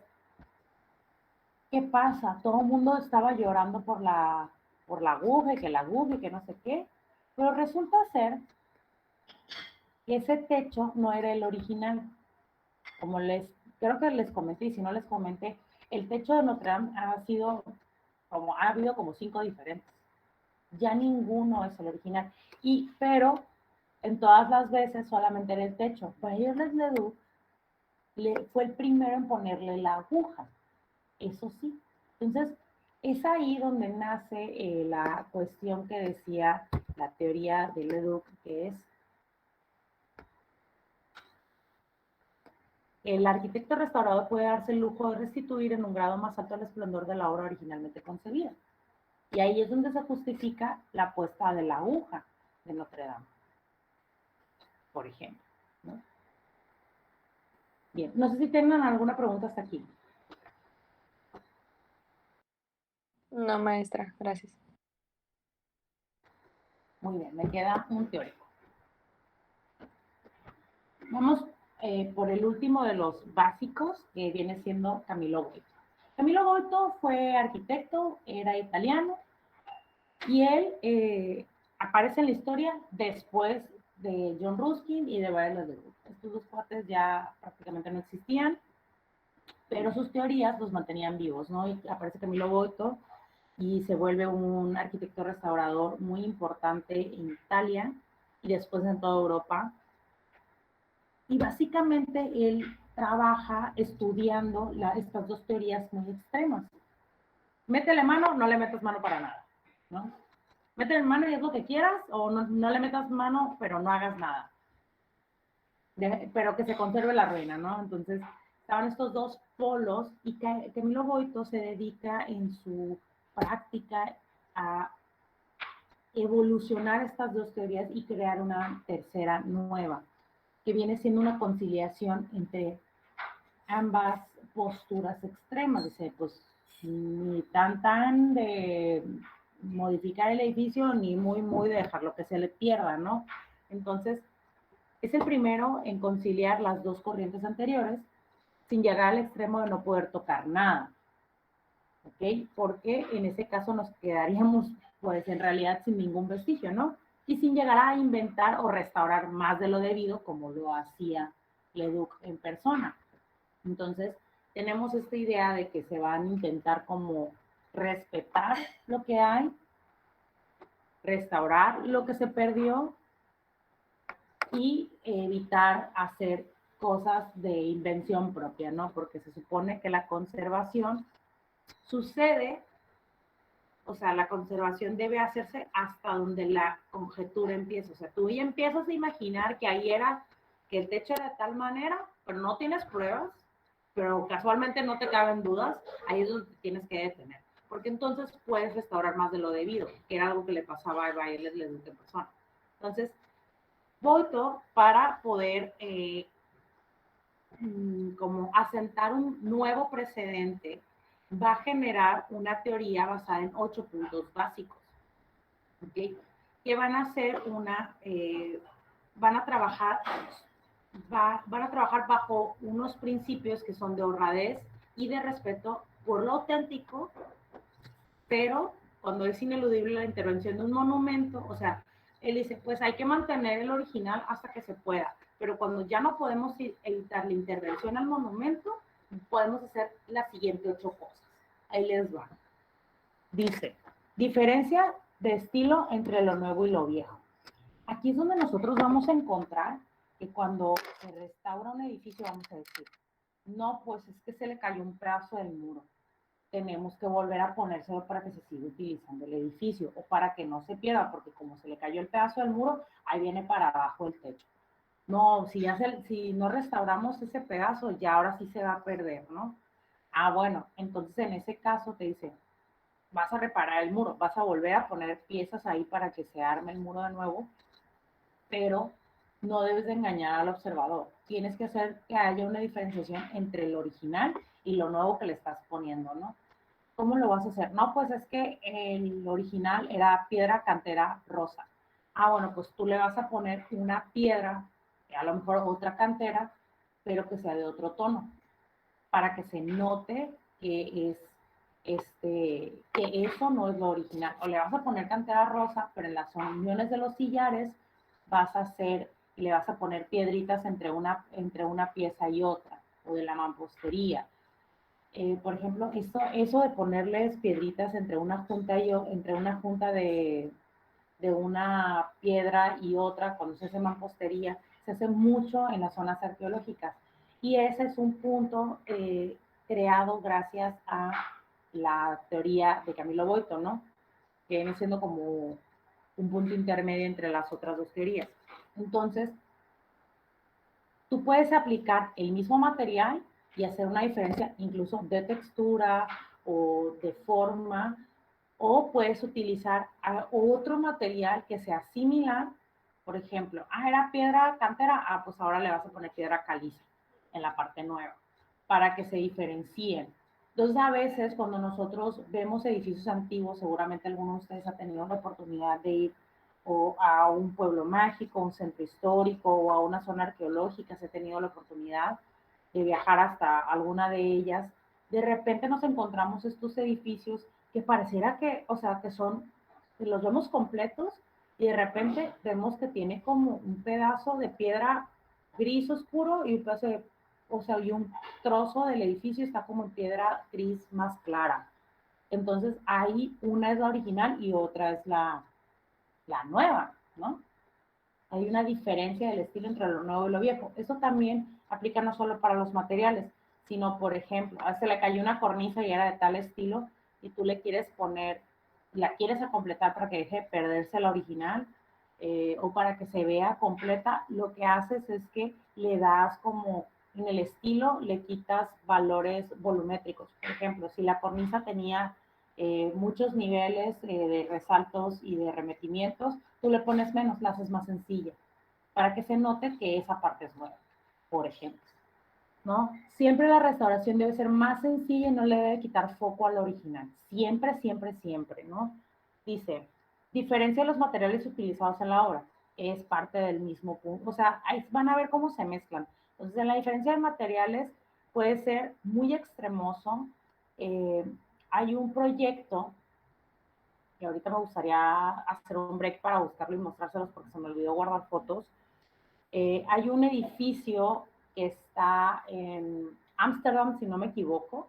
A: ¿qué pasa? Todo el mundo estaba llorando por la aguja y que la aguja y que no sé qué, pero resulta ser que ese techo no era el original. Como creo que les comenté, y si no les comenté, el techo de Notre Dame ha habido como 5 diferentes. Ya ninguno es el original. Pero en todas las veces solamente era el techo. Violet Leduc fue el primero en ponerle la aguja. Eso sí. Entonces, es ahí donde nace la cuestión que decía la teoría de Leduc, que es el arquitecto restaurador puede darse el lujo de restituir en un grado más alto el esplendor de la obra originalmente concebida. Y ahí es donde se justifica la puesta de la aguja de Notre Dame, por ejemplo, ¿no? Bien, no sé si tengan alguna pregunta hasta aquí.
B: No, maestra, gracias.
A: Muy bien, me queda un teórico. Vamos por el último de los básicos, que viene siendo Camillo Boito. Camillo Boito fue arquitecto, era italiano, y él aparece en la historia después de John Ruskin y de Bela Leduc. Estos dos cuates ya prácticamente no existían, pero sus teorías los mantenían vivos, ¿no? Y aparece Camillo Boito y se vuelve un arquitecto restaurador muy importante en Italia y después en toda Europa. Y básicamente él trabaja estudiando estas dos teorías muy extremas. Métele mano, no le metas mano para nada, ¿no? Métele mano y haz lo que quieras, o no, no le metas mano, pero no hagas nada. Pero que se conserve la ruina, ¿no? Entonces, estaban estos dos polos y Camilo Boito se dedica en su práctica a evolucionar estas dos teorías y crear una tercera nueva, que viene siendo una conciliación entre ambas posturas extremas. Dice, pues ni tan de modificar el edificio, ni muy de dejarlo que se le pierda, ¿no? Entonces, es el primero en conciliar las dos corrientes anteriores sin llegar al extremo de no poder tocar nada, ¿ok? Porque en ese caso nos quedaríamos, pues en realidad, sin ningún vestigio, ¿no? Y sin llegar a inventar o restaurar más de lo debido, como lo hacía Leduc en persona. Entonces, tenemos esta idea de que se van a intentar como respetar lo que hay, restaurar lo que se perdió y evitar hacer cosas de invención propia, ¿no? Porque se supone que la conservación sucede, o sea, la conservación debe hacerse hasta donde la conjetura empieza. O sea, tú ya empiezas a imaginar que ahí era, que el techo era de tal manera, pero no tienes pruebas, pero casualmente no te caben dudas, ahí es donde tienes que detener. Porque entonces puedes restaurar más de lo debido, que era algo que le pasaba a Bayer en persona. Entonces, Boito, para poder como asentar un nuevo precedente, va a generar una teoría basada en 8 puntos básicos, ¿okay? Que van a ser van a trabajar, van a trabajar bajo unos principios que son de honradez y de respeto por lo auténtico, pero cuando es ineludible la intervención de un monumento, o sea, él dice, pues hay que mantener el original hasta que se pueda, pero cuando ya no podemos evitar la intervención al monumento, podemos hacer las siguientes 8 cosas. Ahí les va. Dice, diferencia de estilo entre lo nuevo y lo viejo. Aquí es donde nosotros vamos a encontrar que cuando se restaura un edificio, vamos a decir, no, pues es que se le cayó un pedazo del muro, tenemos que volver a ponérselo para que se siga utilizando el edificio o para que no se pierda, porque como se le cayó el pedazo del muro, ahí viene para abajo el techo. No, si no restauramos ese pedazo, ya ahora sí se va a perder, ¿no? Ah, bueno, entonces en ese caso te dice, vas a reparar el muro, vas a volver a poner piezas ahí para que se arme el muro de nuevo, pero no debes de engañar al observador. Tienes que hacer que haya una diferenciación entre el original y lo nuevo que le estás poniendo, ¿no? ¿Cómo lo vas a hacer? No, pues es que el original era piedra cantera rosa. Ah, bueno, pues tú le vas a poner una piedra, a lo mejor otra cantera, pero que sea de otro tono, para que se note que es que eso no es lo original. O le vas a poner cantera rosa, pero en las uniones de los sillares vas a hacer, le vas a poner piedritas entre una pieza y otra, o de la mampostería. Por ejemplo, eso de ponerles piedritas entre una junta de una piedra y otra, cuando se hace mampostería, se hace mucho en las zonas arqueológicas. Y ese es un punto creado gracias a la teoría de Camilo Boito, ¿no? Que viene siendo como un punto intermedio entre las otras dos teorías. Entonces, tú puedes aplicar el mismo material y hacer una diferencia incluso de textura o de forma, o puedes utilizar otro material que sea similar. Por ejemplo, era piedra cantera, pues ahora le vas a poner piedra caliza en la parte nueva para que se diferencien. Entonces, a veces cuando nosotros vemos edificios antiguos, seguramente alguno de ustedes ha tenido la oportunidad de ir o a un pueblo mágico, un centro histórico o a una zona arqueológica, se ha tenido la oportunidad de viajar hasta alguna de ellas, de repente nos encontramos estos edificios que pareciera que, o sea, que los vemos completos y de repente vemos que tiene como un pedazo de piedra gris oscuro y un pedazo de, o sea, y un trozo del edificio está como en piedra gris más clara. Entonces, ahí una es la original y otra es la nueva, ¿no? Hay una diferencia del estilo entre lo nuevo y lo viejo. Eso también aplica no solo para los materiales, sino, por ejemplo, se le cayó una cornisa y era de tal estilo y tú le quieres poner, la quieres a completar para que deje de perderse la original o para que se vea completa, lo que haces es que le das como en el estilo, le quitas valores volumétricos. Por ejemplo, si la cornisa tenía muchos niveles de resaltos y de remetimientos, tú le pones menos, la haces más sencilla, para que se note que esa parte es nueva, por ejemplo, ¿no? Siempre la restauración debe ser más sencilla y no le debe quitar foco al original. Siempre, siempre, siempre, ¿no? Dice, diferencia de los materiales utilizados en la obra. Es parte del mismo punto. O sea, ahí van a ver cómo se mezclan. Entonces, en la diferencia de materiales puede ser muy extremoso. Eh, Hay un proyecto que ahorita me gustaría hacer un break para buscarlo y mostrárselos porque se me olvidó guardar fotos. Hay un edificio que está en Ámsterdam, si no me equivoco,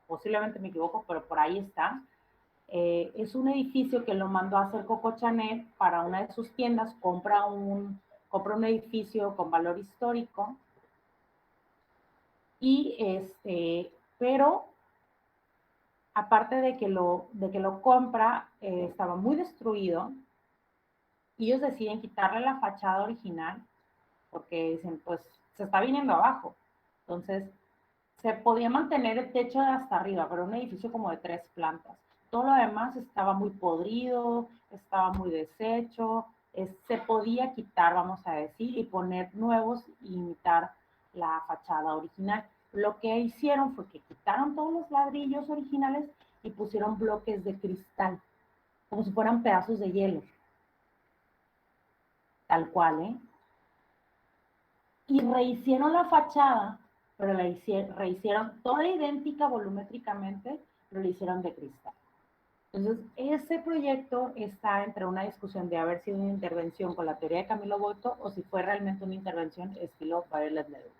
A: posiblemente me equivoco, pero por ahí está. Es un edificio que lo mandó a hacer Coco Chanel para una de sus tiendas, compra un edificio con valor histórico y pero aparte de que lo compra, estaba muy destruido y ellos deciden quitarle la fachada original porque dicen, pues se está viniendo abajo. Entonces, se podía mantener el techo de hasta arriba, pero un edificio como de 3 plantas. Todo lo demás estaba muy podrido, estaba muy deshecho, se podía quitar, vamos a decir, y poner nuevos e imitar la fachada original. Lo que hicieron fue que quitaron todos los ladrillos originales y pusieron bloques de cristal, como si fueran pedazos de hielo, tal cual, ¿eh? Y rehicieron la fachada, pero rehicieron toda idéntica volumétricamente, pero la hicieron de cristal. Entonces, ese proyecto está entre una discusión de haber sido una intervención con la teoría de Camilo Boito o si fue realmente una intervención estilo Violet Leduc.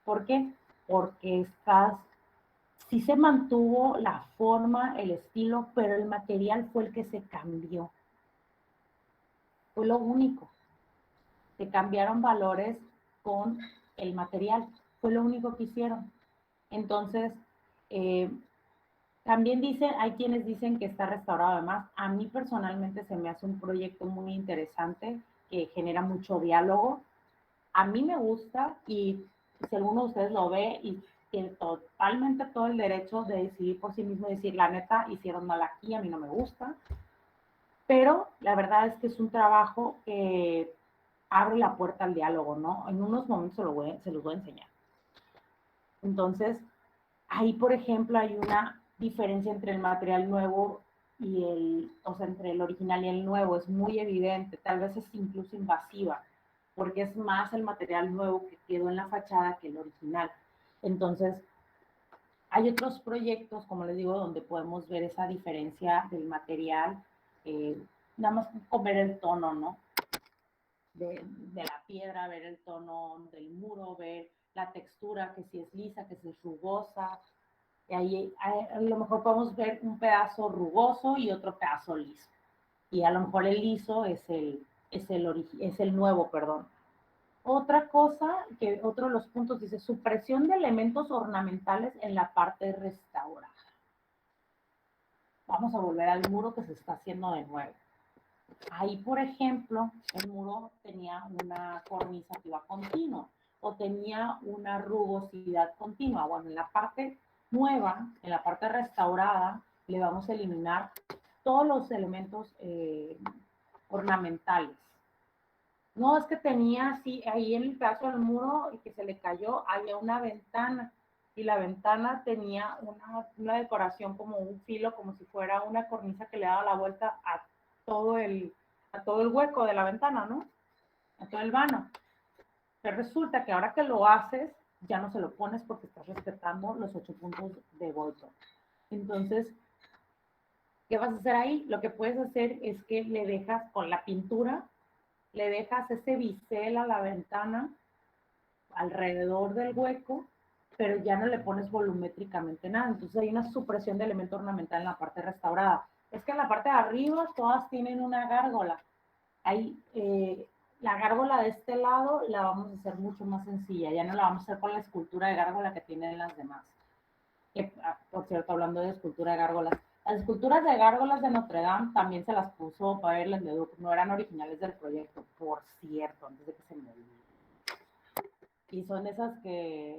A: ¿Por qué? Porque sí se mantuvo la forma, el estilo, pero el material fue el que se cambió. Fue lo único. Se cambiaron valores con el material. Fue lo único que hicieron. Entonces, eh, también hay quienes dicen que está restaurado. Además, a mí personalmente se me hace un proyecto muy interesante que genera mucho diálogo. A mí me gusta y si alguno de ustedes lo ve y tiene totalmente todo el derecho de decidir por sí mismo y decir, la neta, hicieron mal aquí, a mí no me gusta. Pero la verdad es que es un trabajo que abre la puerta al diálogo, ¿no? En unos momentos se los voy a enseñar. Entonces, ahí, por ejemplo, hay una diferencia entre el material nuevo o sea, entre el original y el nuevo, es muy evidente, tal vez es incluso invasiva, porque es más el material nuevo que quedó en la fachada que el original. Entonces, hay otros proyectos, como les digo, donde podemos ver esa diferencia del material, nada más con ver el tono, ¿no? De la piedra, ver el tono del muro, ver la textura, que si es lisa, que si es rugosa. Y ahí a lo mejor podemos ver un pedazo rugoso y otro pedazo liso. Y a lo mejor el liso es el nuevo, perdón. Otra cosa, que otro de los puntos dice, supresión de elementos ornamentales en la parte restaurada. Vamos a volver al muro que se está haciendo de nuevo. Ahí, por ejemplo, el muro tenía una cornisa que iba continua o tenía una rugosidad continua. Bueno, en la parte nueva, en la parte restaurada, le vamos a eliminar todos los elementos ornamentales. No, es que tenía así, ahí en el pedazo del muro que se le cayó, había una ventana. y la ventana tenía una decoración como un filo, como si fuera una cornisa que le daba la vuelta a todo el hueco de la ventana, ¿no? A todo el vano. Pero resulta que ahora que lo haces, ya no se lo pones porque estás respetando los 8 puntos de Bolton. Entonces, ¿qué vas a hacer ahí? Lo que puedes hacer es que le dejas con la pintura, le dejas ese bisel a la ventana alrededor del hueco, pero ya no le pones volumétricamente nada. Entonces hay una supresión de elemento ornamental en la parte restaurada. Es que en la parte de arriba todas tienen una gárgola. Ahí, la gárgola de este lado la vamos a hacer mucho más sencilla. Ya no la vamos a hacer con la escultura de gárgola que tienen las demás. Que, por cierto, hablando de escultura de gárgolas, las esculturas de gárgolas de Notre Dame también se las puso Pavel Leduc, no eran originales del proyecto, por cierto, antes de que se me olvide. Y son esas que,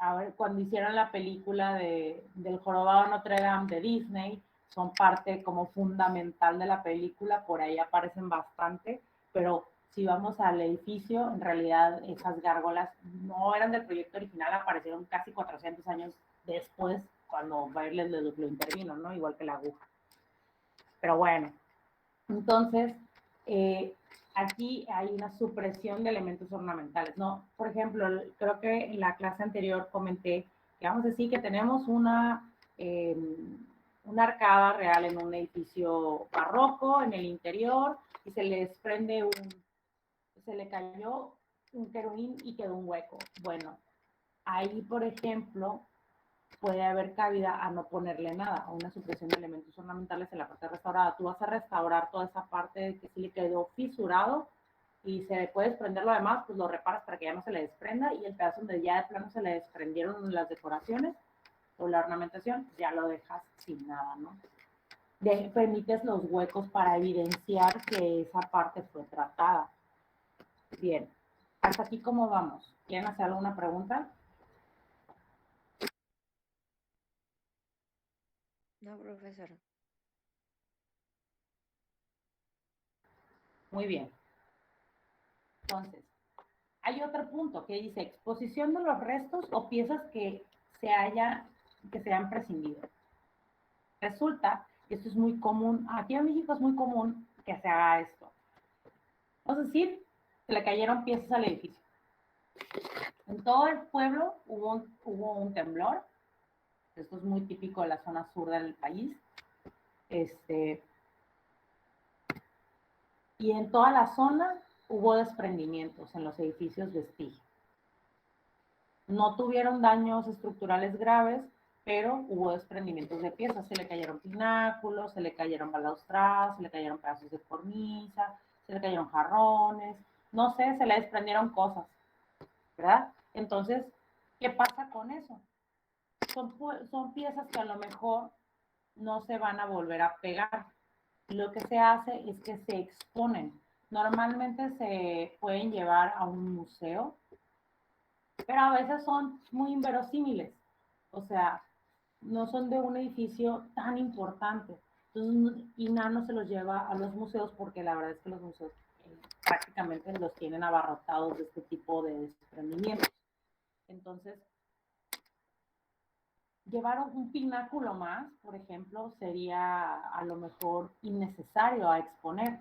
A: a ver, cuando hicieron la película del Jorobado de Notre Dame de Disney, son parte como fundamental de la película, por ahí aparecen bastante, pero si vamos al edificio, en realidad esas gárgolas no eran del proyecto original, aparecieron casi 400 años después, cuando Bairles lo intervino, ¿no? Igual que la aguja. Pero bueno, entonces, aquí hay una supresión de elementos ornamentales, ¿no? Por ejemplo, creo que en la clase anterior comenté que vamos a decir que tenemos una arcada real en un edificio barroco en el interior y se le desprende se le cayó un querubín y quedó un hueco. Bueno, ahí, por ejemplo, puede haber cabida a no ponerle nada, a una supresión de elementos ornamentales en la parte restaurada. Tú vas a restaurar toda esa parte que sí le quedó fisurado y se le puede desprender lo demás, pues lo reparas para que ya no se le desprenda y el pedazo donde ya de plano se le desprendieron las decoraciones o la ornamentación, ya lo dejas sin nada, ¿no? Permites los huecos para evidenciar que esa parte fue tratada. Bien, hasta aquí cómo vamos. ¿Quieren hacer alguna pregunta?
C: No, profesora.
A: Muy bien. Entonces, hay otro punto que dice exposición de los restos o piezas que se hayan prescindido. Resulta que esto es muy común, aquí en México es muy común que se haga esto. Vamos a decir, se le cayeron piezas al edificio. En todo el pueblo hubo un temblor, esto es muy típico de la zona sur del país, y en toda la zona hubo desprendimientos en los edificios vestigio. No tuvieron daños estructurales graves, pero hubo desprendimientos de piezas. Se le cayeron pináculos, se le cayeron balaustradas, se le cayeron pedazos de cornisa, se le cayeron jarrones, no sé, se le desprendieron cosas, ¿verdad? Entonces, ¿qué pasa con eso? Son piezas que a lo mejor no se van a volver a pegar. Lo que se hace es que se exponen. Normalmente se pueden llevar a un museo, pero a veces son muy inverosímiles, o sea, no son de un edificio tan importante. Entonces, INAH no se los lleva a los museos porque la verdad es que los museos prácticamente los tienen abarrotados de este tipo de desprendimientos. Entonces, llevar un pináculo más, por ejemplo, sería a lo mejor innecesario a exponer.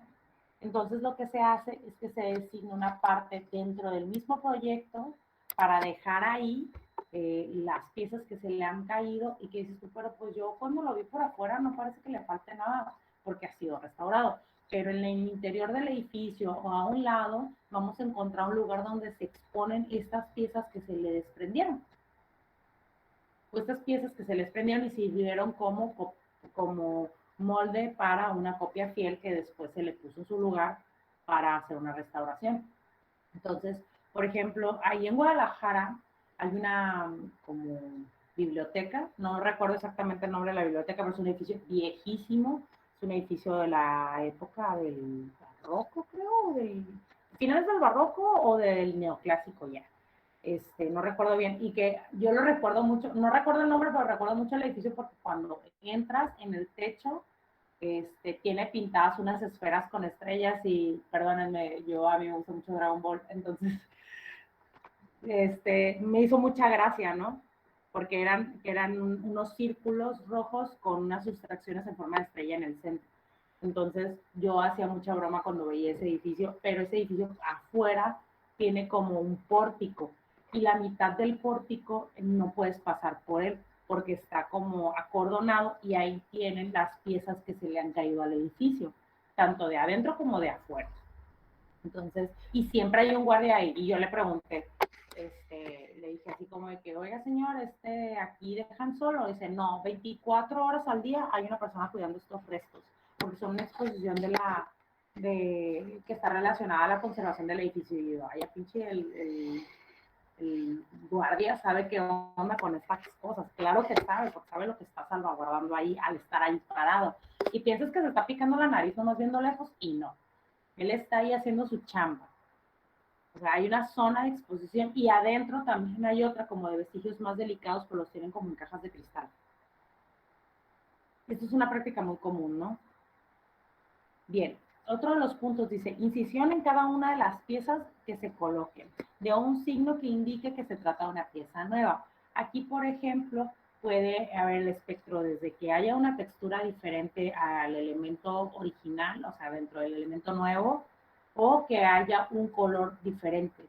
A: Entonces lo que se hace es que se designa una parte dentro del mismo proyecto para dejar ahí las piezas que se le han caído y que dices tú, pero pues yo cuando lo vi por afuera no parece que le falte nada porque ha sido restaurado. Pero en el interior del edificio o a un lado vamos a encontrar un lugar donde se exponen estas piezas que se le desprendieron. Estas piezas que se les prendieron y sirvieron como molde para una copia fiel que después se le puso en su lugar para hacer una restauración. Entonces, por ejemplo, ahí en Guadalajara hay una como biblioteca, no recuerdo exactamente el nombre de la biblioteca, pero es un edificio viejísimo, es un edificio de la época del barroco, creo, del finales del barroco o del neoclásico ya. No recuerdo bien, y que yo lo recuerdo mucho, no recuerdo el nombre, pero recuerdo mucho el edificio porque cuando entras en el techo, tiene pintadas unas esferas con estrellas y, perdónenme, a mí me gusta mucho Dragon Ball, entonces, me hizo mucha gracia, ¿no? porque eran unos círculos rojos con unas sustracciones en forma de estrella en el centro. Entonces yo hacía mucha broma cuando veía ese edificio, pero ese edificio afuera tiene como un pórtico y la mitad del pórtico no puedes pasar por él porque está como acordonado y ahí tienen las piezas que se le han caído al edificio, tanto de adentro como de afuera. Entonces, y siempre hay un guardia ahí y yo le pregunté, le dije así como de que, oiga señor, aquí dejan solo. Dice, no, 24 horas al día hay una persona cuidando estos restos, porque son una exposición que está relacionada a la conservación del edificio. Y yo, ay, pinche, el guardia sabe qué onda con estas cosas. Claro que sabe, porque sabe lo que está salvaguardando ahí al estar ahí parado. Y piensas que se está picando la nariz nomás viendo lejos, y no. Él está ahí haciendo su chamba. O sea, hay una zona de exposición y adentro también hay otra como de vestigios más delicados, pero los tienen como en cajas de cristal. Esto es una práctica muy común, ¿no? Bien, otro de los puntos dice, incisión en cada una de las piezas que se coloquen, de un signo que indique que se trata de una pieza nueva. Aquí, por ejemplo, puede haber el espectro desde que haya una textura diferente al elemento original, o sea, dentro del elemento nuevo, o que haya un color diferente.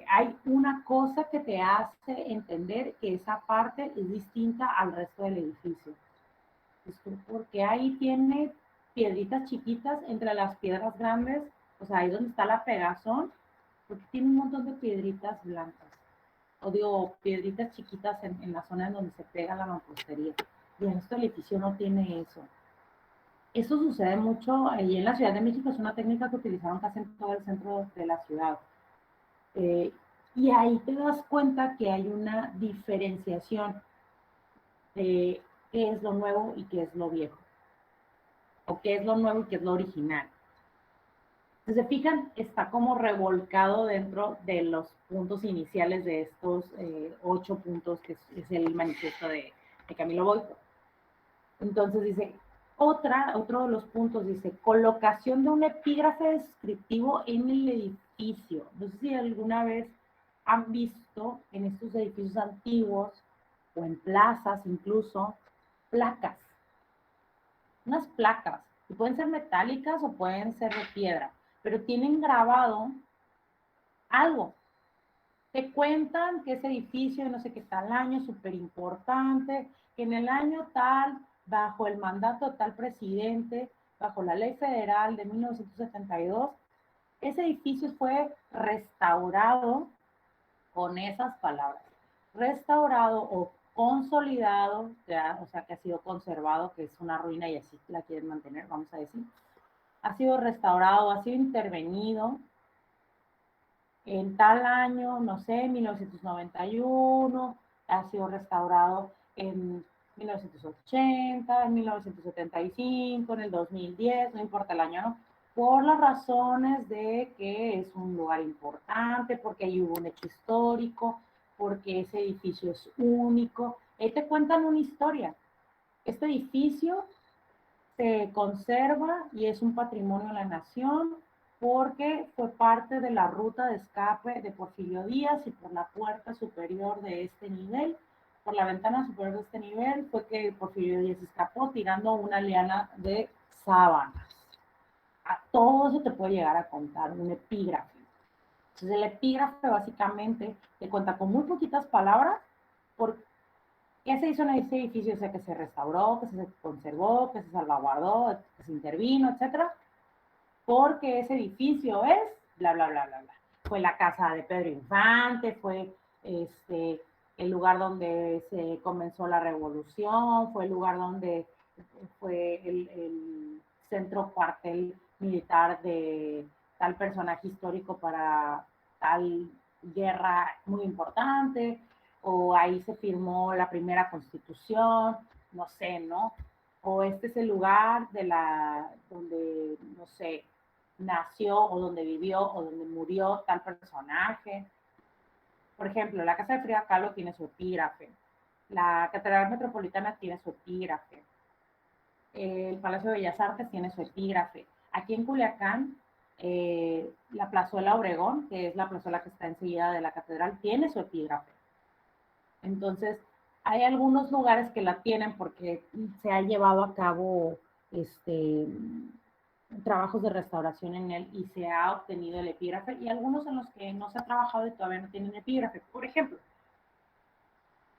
A: Hay una cosa que te hace entender que esa parte es distinta al resto del edificio. Porque ahí tiene piedritas chiquitas entre las piedras grandes, o sea, ahí donde está la pegazón, porque tiene un montón de piedritas blancas, o digo, piedritas chiquitas en la zona en donde se pega la mampostería. Y en este edificio no tiene eso. Eso sucede mucho ahí en la Ciudad de México, es una técnica que utilizaron casi en todo el centro de la ciudad. Y ahí te das cuenta que hay una diferenciación de qué es lo nuevo y qué es lo viejo, o qué es lo nuevo y qué es lo original. Si se fijan, está como revolcado dentro de los puntos iniciales de estos 8 puntos, que es el manifiesto de Camilo Boito. Entonces dice, otro de los puntos dice, colocación de un epígrafe descriptivo en el edificio. No sé si alguna vez han visto en estos edificios antiguos o en plazas incluso, placas. Unas placas, y pueden ser metálicas o pueden ser de piedra, pero tienen grabado algo. Te cuentan que ese edificio, no sé qué tal año, súper importante, que en el año tal, bajo el mandato de tal presidente, bajo la ley federal de 1972, ese edificio fue restaurado con esas palabras. Restaurado o consolidado, ya, o sea, que ha sido conservado, que es una ruina y así la quieren mantener, vamos a decir. Ha sido restaurado, ha sido intervenido en tal año, no sé, 1991, ha sido restaurado en 1980, en 1975, en el 2010, no importa el año, ¿no? Por las razones de que es un lugar importante, porque ahí hubo un hecho histórico, porque ese edificio es único. Ahí te cuentan una historia. Este edificio se conserva y es un patrimonio de la nación porque fue parte de la ruta de escape de Porfirio Díaz y por la puerta superior de este nivel, por la ventana superior de este nivel, fue que Porfirio Díaz escapó tirando una liana de sábanas. A todo eso te puede llegar a contar un epígrafe. Entonces el epígrafe básicamente te cuenta con muy poquitas palabras por qué se hizo en ese edificio, o sea, que se restauró, que se conservó, que se salvaguardó, que se intervino, etcétera, porque ese edificio es bla, bla, bla, bla, bla. Fue la casa de Pedro Infante, fue el lugar donde se comenzó la revolución, fue el lugar donde fue el centro cuartel militar de tal personaje histórico para tal guerra muy importante, o ahí se firmó la primera constitución, no sé, ¿no? O este es el lugar donde, no sé, nació o donde vivió o donde murió tal personaje. Por ejemplo, la Casa de Frida Kahlo tiene su epígrafe, la Catedral Metropolitana tiene su epígrafe, el Palacio de Bellas Artes tiene su epígrafe. Aquí en Culiacán, la Plazuela Obregón, que es la plazuela que está enseguida de la catedral, tiene su epígrafe. Entonces, hay algunos lugares que la tienen porque se ha llevado a cabo trabajos de restauración en él y se ha obtenido el epígrafe, y algunos en los que no se ha trabajado y todavía no tienen epígrafe. Por ejemplo,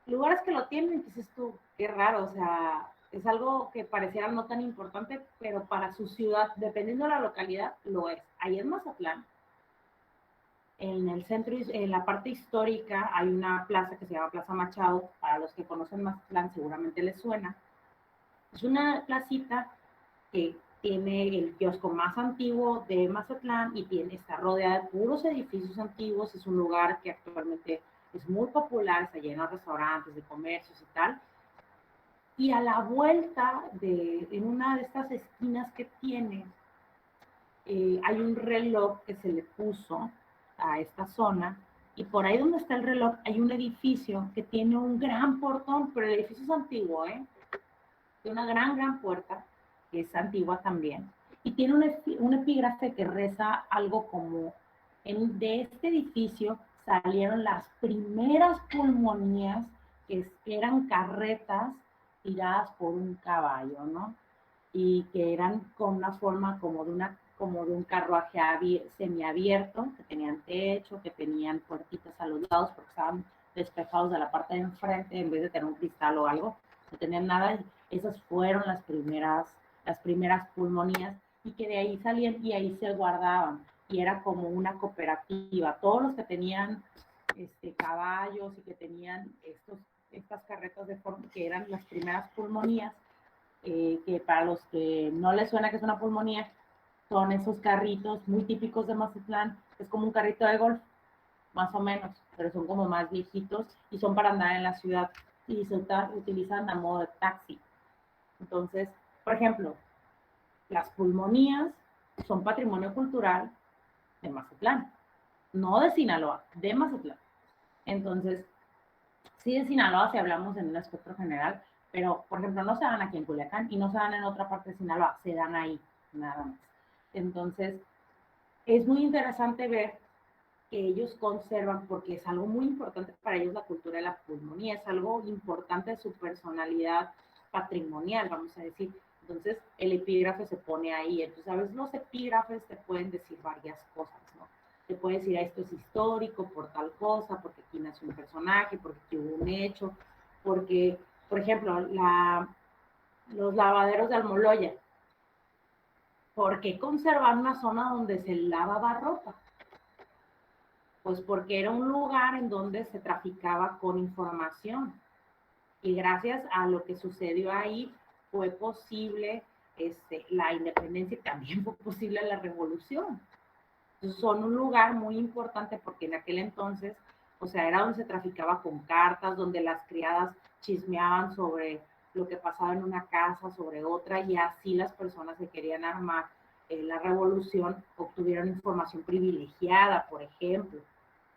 A: lugares que lo tienen, dices tú, qué raro, o sea, es algo que pareciera no tan importante, pero para su ciudad, dependiendo de la localidad, lo es. Ahí en Mazatlán, en el centro, en la parte histórica, hay una plaza que se llama Plaza Machado. Para los que conocen Mazatlán, seguramente les suena. Es una placita que tiene el kiosco más antiguo de Mazatlán y está rodeada de puros edificios antiguos. Es un lugar que actualmente es muy popular, está lleno de restaurantes, de comercios y tal. Y a la vuelta, en una de estas esquinas que tiene, hay un reloj que se le puso a esta zona, y por ahí donde está el reloj hay un edificio que tiene un gran portón, pero el edificio es antiguo, ¿eh? Tiene una gran puerta, que es antigua también, y tiene un epígrafe que reza algo como, de este edificio salieron las primeras pulmonías, que eran carretas tiradas por un caballo, ¿no? Y que eran con una forma como de un carruaje semiabierto, que tenían techo, que tenían puertitas a los lados porque estaban despejados de la parte de enfrente en vez de tener un cristal o algo, no tenían nada. Esas fueron las primeras pulmonías, y que de ahí salían y ahí se guardaban, y era como una cooperativa. Todos los que tenían caballos y que tenían estas carretas de forma, que eran las primeras pulmonías, que para los que no les suena que es una pulmonía, son esos carritos muy típicos de Mazatlán. Es como un carrito de golf, más o menos, pero son como más viejitos y son para andar en la ciudad y se utilizan a modo de taxi. Entonces, por ejemplo, las pulmonías son patrimonio cultural de Mazatlán, no de Sinaloa, de Mazatlán. Entonces, sí, de Sinaloa si hablamos en un espectro general, pero por ejemplo no se dan aquí en Culiacán y no se dan en otra parte de Sinaloa, se dan ahí, nada más. Entonces, es muy interesante ver que ellos conservan, porque es algo muy importante para ellos la cultura de la pulmonía, es algo importante de su personalidad patrimonial, vamos a decir. Entonces, el epígrafe se pone ahí. Entonces, a veces los epígrafes te pueden decir varias cosas, ¿no? Te puede decir, esto es histórico por tal cosa, porque aquí nació un personaje, porque aquí hubo un hecho, porque, por ejemplo, los lavaderos de Almoloya, ¿por qué conservar una zona donde se lavaba ropa? Pues porque era un lugar en donde se traficaba con información, y gracias a lo que sucedió ahí fue posible la independencia, y también fue posible la revolución. Entonces, son un lugar muy importante porque en aquel entonces, o sea, era donde se traficaba con cartas, donde las criadas chismeaban sobre lo que pasaba en una casa, sobre otra, y así las personas que querían armar la revolución obtuvieron información privilegiada, por ejemplo.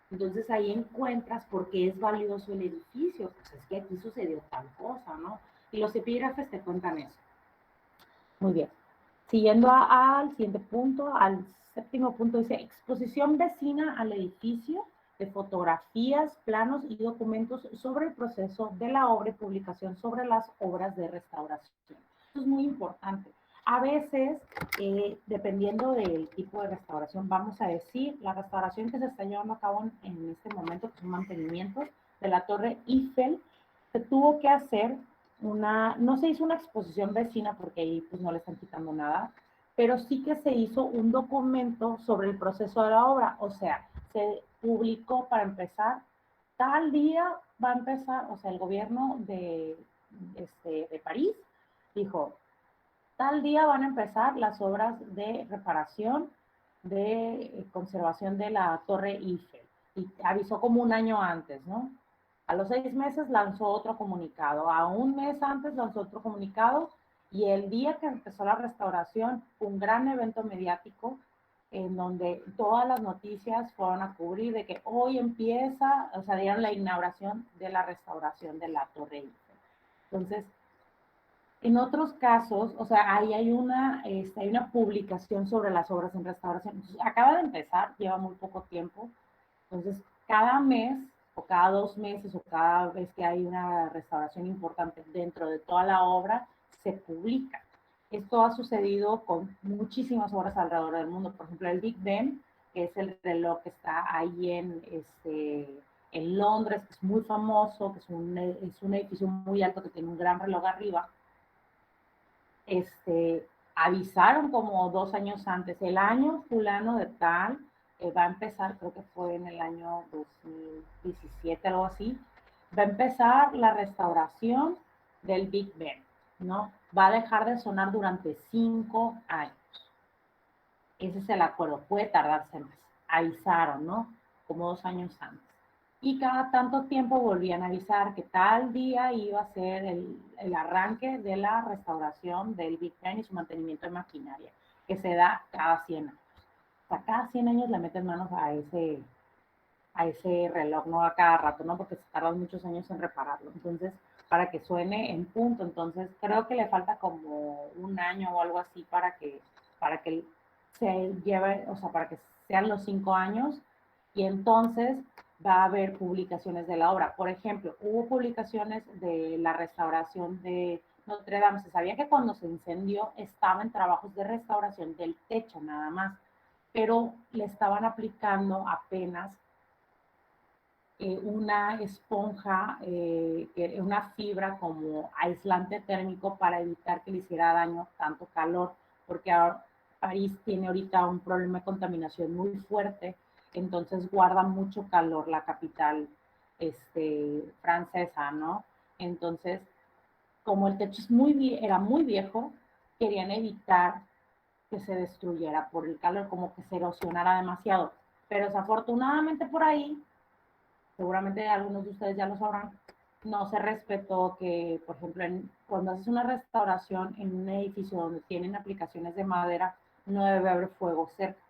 A: Entonces ahí encuentras por qué es valioso el edificio, pues es que aquí sucedió tal cosa, ¿no? Y los epígrafes te cuentan eso. Muy bien. Siguiendo al siguiente punto, al séptimo punto, dice exposición vecina al edificio de fotografías, planos y documentos sobre el proceso de la obra y publicación sobre las obras de restauración. Esto es muy importante. A veces, dependiendo del tipo de restauración, vamos a decir, la restauración que se está llevando a cabo en este momento, que es un mantenimiento de la Torre Eiffel, se tuvo que hacer no se hizo una exposición vecina porque ahí pues no le están quitando nada, pero sí que se hizo un documento sobre el proceso de la obra. O sea, se publicó, para empezar, tal día va a empezar, o sea, el gobierno de París dijo, tal día van a empezar las obras de reparación, de conservación de la Torre Eiffel. Y avisó como un año antes, ¿no? A los 6 meses lanzó otro comunicado, a un mes antes lanzó otro comunicado, y el día que empezó la restauración, un gran evento mediático en donde todas las noticias fueron a cubrir de que hoy empieza, o sea, dieron la inauguración de la restauración de la Torre Eiffel. Entonces, en otros casos, o sea, ahí hay una publicación sobre las obras en restauración. Entonces, acaba de empezar, lleva muy poco tiempo. Entonces, cada mes o cada 2 meses o cada vez que hay una restauración importante dentro de toda la obra, se publica. Esto ha sucedido con muchísimas obras alrededor del mundo. Por ejemplo, el Big Ben, que es el reloj que está ahí en Londres, que es muy famoso, que es un edificio muy alto que tiene un gran reloj arriba. Avisaron como 2 años antes, el año fulano de tal, va a empezar, creo que fue en el año 2017, algo así, va a empezar la restauración del Big Ben, ¿no? Va a dejar de sonar durante 5 años. Ese es el acuerdo, puede tardarse más. Avisaron, ¿no? Como 2 años antes. Y cada tanto tiempo volvían a avisar que tal día iba a ser el arranque de la restauración del Big Ben y su mantenimiento de maquinaria, que se da cada 100 años. O sea, cada 100 años le meten manos a ese reloj, no a cada rato, ¿no? Porque se tardan muchos años en repararlo. Entonces, para que suene en punto. Entonces, creo que le falta como un año o algo así para que se lleve, o sea, para que sean los 5 años. Y entonces va a haber publicaciones de la obra. Por ejemplo, hubo publicaciones de la restauración de Notre Dame. Se sabía que cuando se incendió estaba en trabajos de restauración del techo nada más, pero le estaban aplicando apenas una esponja, una fibra como aislante térmico para evitar que le hiciera daño tanto calor, porque ahora París tiene ahorita un problema de contaminación muy fuerte, entonces guarda mucho calor la capital francesa, ¿no? Entonces, como el techo era muy viejo, querían evitar que se destruyera por el calor, como que se erosionara demasiado. Pero desafortunadamente por ahí, seguramente algunos de ustedes ya lo sabrán, no se respetó que, por ejemplo, cuando haces una restauración en un edificio donde tienen aplicaciones de madera, no debe haber fuego cerca.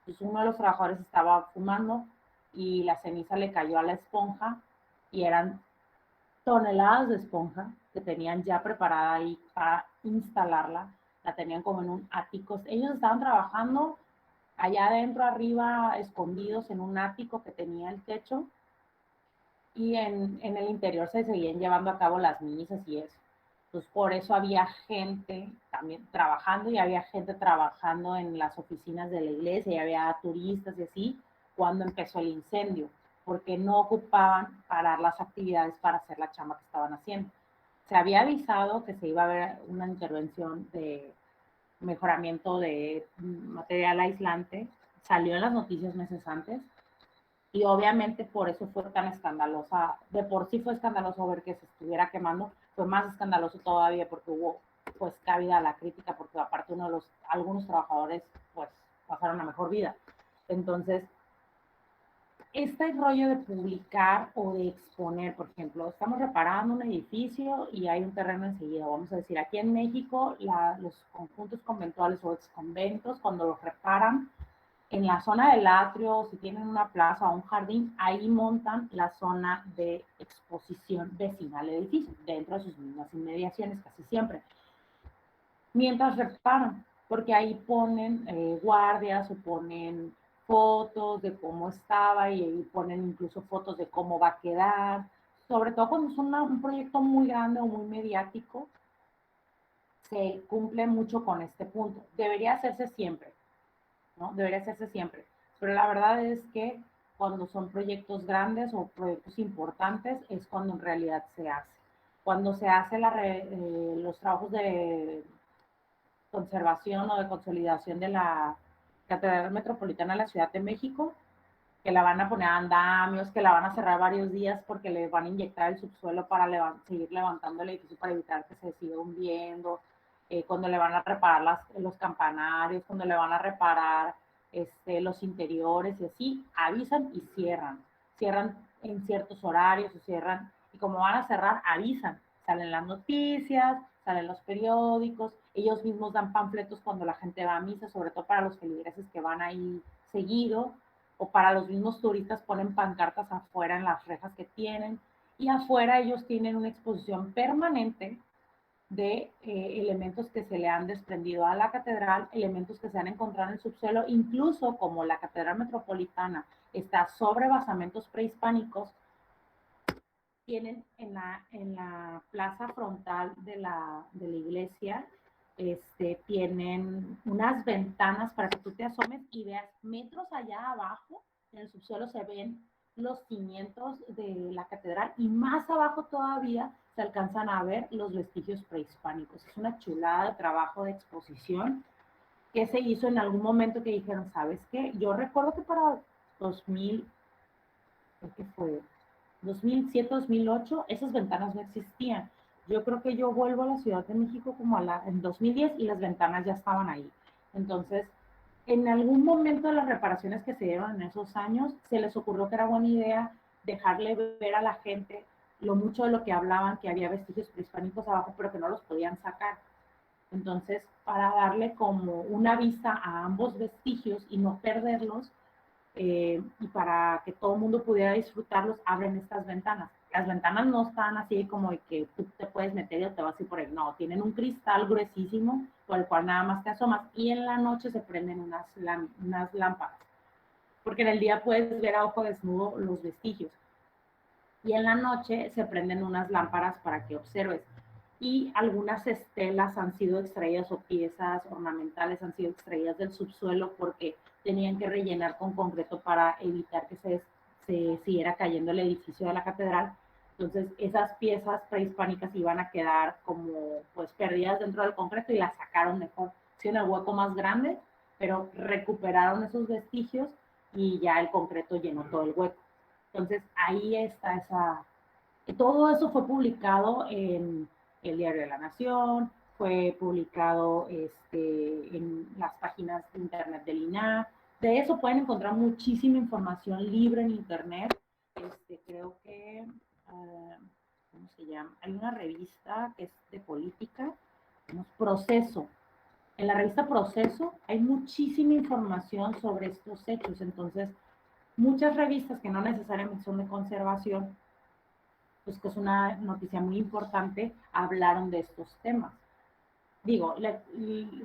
A: Entonces uno de los trabajadores estaba fumando y la ceniza le cayó a la esponja y eran toneladas de esponja que tenían ya preparada ahí para instalarla, la tenían como en un ático. Ellos estaban trabajando allá adentro, arriba, escondidos en un ático que tenía el techo, y en el interior se seguían llevando a cabo las misas y eso. Entonces, por eso había gente también trabajando y había gente trabajando en las oficinas de la iglesia y había turistas y así cuando empezó el incendio, porque no ocupaban parar las actividades para hacer la chamba que estaban haciendo. Se había avisado que se iba a haber una intervención de mejoramiento de material aislante, salió en las noticias meses antes, y obviamente por eso fue tan escandalosa. De por sí fue escandaloso ver que se estuviera quemando, fue más escandaloso todavía porque hubo pues cabida a la crítica, porque aparte algunos trabajadores pues pasaron a mejor vida. Entonces, este rollo de publicar o de exponer, por ejemplo, estamos reparando un edificio y hay un terreno enseguida, vamos a decir, aquí en México los conjuntos conventuales o exconventos, cuando los reparan, en la zona del atrio, si tienen una plaza o un jardín, ahí montan la zona de exposición vecinal del edificio, dentro de sus mismas inmediaciones, casi siempre. Mientras reparan, porque ahí ponen guardias o ponen fotos de cómo estaba y ahí ponen incluso fotos de cómo va a quedar. Sobre todo cuando es un proyecto muy grande o muy mediático, se cumple mucho con este punto. Debería hacerse siempre, ¿no? Debería hacerse siempre. Pero la verdad es que cuando son proyectos grandes o proyectos importantes es cuando en realidad se hace. Cuando se hace los trabajos de conservación o de consolidación de la Catedral Metropolitana de la Ciudad de México, que la van a poner a andamios, que la van a cerrar varios días porque le van a inyectar el subsuelo para seguir levantando el edificio para evitar que se siga hundiendo, cuando le van a reparar los campanarios, cuando le van a reparar los interiores y así, avisan y cierran. Cierran en ciertos horarios o cierran, y como van a cerrar, avisan. Salen las noticias, salen los periódicos, ellos mismos dan panfletos cuando la gente va a misa, sobre todo para los feligreses que van ahí seguido, o para los mismos turistas ponen pancartas afuera en las rejas que tienen, y afuera ellos tienen una exposición permanente de elementos que se le han desprendido a la catedral, elementos que se han encontrado en el subsuelo, incluso como la Catedral Metropolitana está sobre basamentos prehispánicos, tienen en la plaza frontal de la iglesia, tienen unas ventanas para que tú te asomes y veas metros allá abajo, en el subsuelo se ven los cimientos de la catedral y más abajo todavía se alcanzan a ver los vestigios prehispánicos. Es una chulada de trabajo de exposición que se hizo en algún momento que dijeron, ¿sabes qué? Yo recuerdo que para 2000, creo que fue 2007, 2008, esas ventanas no existían. Yo creo que yo vuelvo a la Ciudad de México como en 2010 y las ventanas ya estaban ahí. Entonces, en algún momento de las reparaciones que se dieron en esos años, se les ocurrió que era buena idea dejarle ver a la gente lo mucho de lo que hablaban, que había vestigios prehispánicos abajo, pero que no los podían sacar. Entonces, para darle como una vista a ambos vestigios y no perderlos, y para que todo el mundo pudiera disfrutarlos, abren estas ventanas. Las ventanas no están así como de que tú te puedes meter y te vas a ir por ahí. No, tienen un cristal gruesísimo por el cual nada más te asomas y en la noche se prenden unas lámparas. Porque en el día puedes ver a ojo desnudo los vestigios y en la noche se prenden unas lámparas para que observes. Y algunas estelas han sido extraídas o piezas ornamentales han sido extraídas del subsuelo porque tenían que rellenar con concreto para evitar que se siguiera cayendo el edificio de la catedral. Entonces esas piezas prehispánicas iban a quedar como pues perdidas dentro del concreto y las sacaron mejor, sí, en el hueco más grande, pero recuperaron esos vestigios y ya el concreto llenó todo el hueco. Entonces ahí está esa, todo eso fue publicado en el Diario de la Nación, fue publicado en las páginas de internet del INAH. De eso pueden encontrar muchísima información libre en internet. Creo que, ¿cómo se llama? Hay una revista que es de política, Proceso. En la revista Proceso hay muchísima información sobre estos hechos. Entonces, muchas revistas que no necesariamente son de conservación, pues que es una noticia muy importante, hablaron de estos temas. Digo,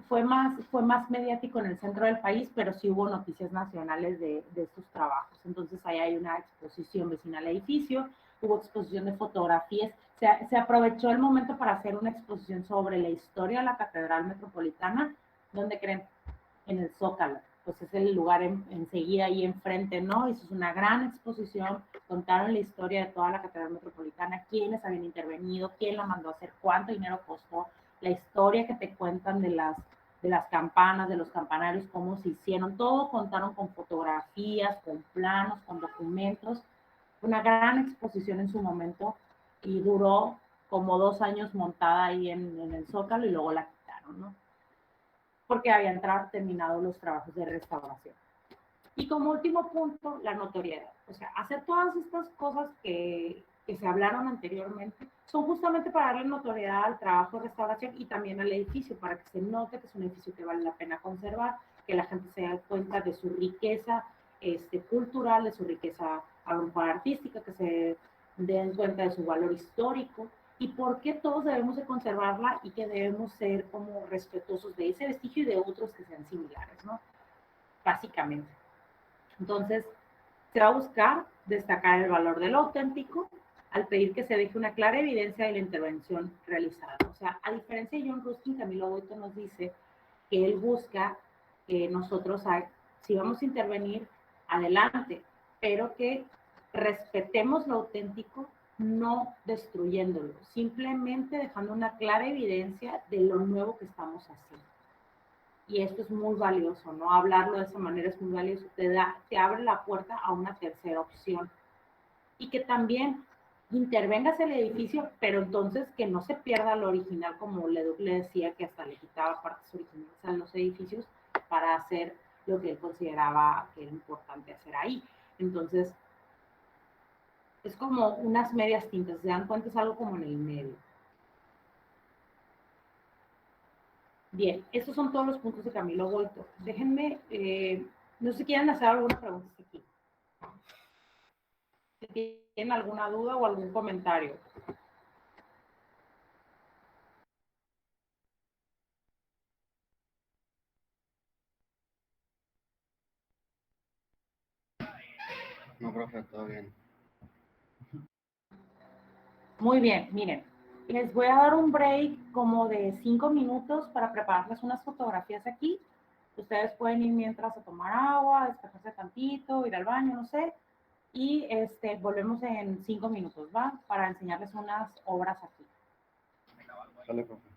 A: fue más mediático en el centro del país, pero sí hubo noticias nacionales de estos trabajos. Entonces ahí hay una exposición vecinal al edificio, hubo exposición de fotografías, se aprovechó el momento para hacer una exposición sobre la historia de la Catedral Metropolitana. ¿Dónde creen? En el Zócalo, pues es el lugar enseguida ahí enfrente, ¿no? Eso es una gran exposición, contaron la historia de toda la Catedral Metropolitana, quiénes habían intervenido, quién la mandó a hacer, cuánto dinero costó, la historia que te cuentan de las campanas, de los campanarios, cómo se hicieron, todo contaron con fotografías, con planos, con documentos, una gran exposición en su momento y duró como 2 años montada ahí en el Zócalo y luego la quitaron, ¿no? Porque habían terminado los trabajos de restauración. Y como último punto, la notoriedad. O sea, hacer todas estas cosas que se hablaron anteriormente son justamente para darle notoriedad al trabajo de restauración y también al edificio, para que se note que es un edificio que vale la pena conservar, que la gente se dé cuenta de su riqueza cultural, de su riqueza a lo mejor artística, que se den cuenta de su valor histórico y por qué todos debemos de conservarla y que debemos ser como respetuosos de ese vestigio y de otros que sean similares, ¿no? Básicamente. Entonces, se va a buscar destacar el valor de lo auténtico al pedir que se deje una clara evidencia de la intervención realizada. O sea, a diferencia de John Ruskin, Camilo Boito nos dice que él busca que nosotros, si vamos a intervenir, adelante, pero que respetemos lo auténtico, no destruyéndolo, simplemente dejando una clara evidencia de lo nuevo que estamos haciendo. Y esto es muy valioso, ¿no? Hablarlo de esa manera es muy valioso, te abre la puerta a una tercera opción. Y que también intervengas el edificio, pero entonces que no se pierda lo original, como Leduc le decía, que hasta le quitaba partes originales a los edificios para hacer lo que él consideraba que era importante hacer ahí. Entonces, es como unas medias tintas, se dan cuenta, es algo como en el medio. Bien, estos son todos los puntos de Camilo Boito. Déjenme, no sé si quieren hacer alguna pregunta aquí. Si tienen alguna duda o algún comentario.
D: No, profe, todo bien.
A: Muy bien, miren, les voy a dar un break como de 5 minutos para prepararles unas fotografías aquí. Ustedes pueden ir mientras a tomar agua, despejarse tantito, ir al baño, no sé. Y volvemos en 5 minutos, ¿va? Para enseñarles unas obras aquí.
D: Sale, profe.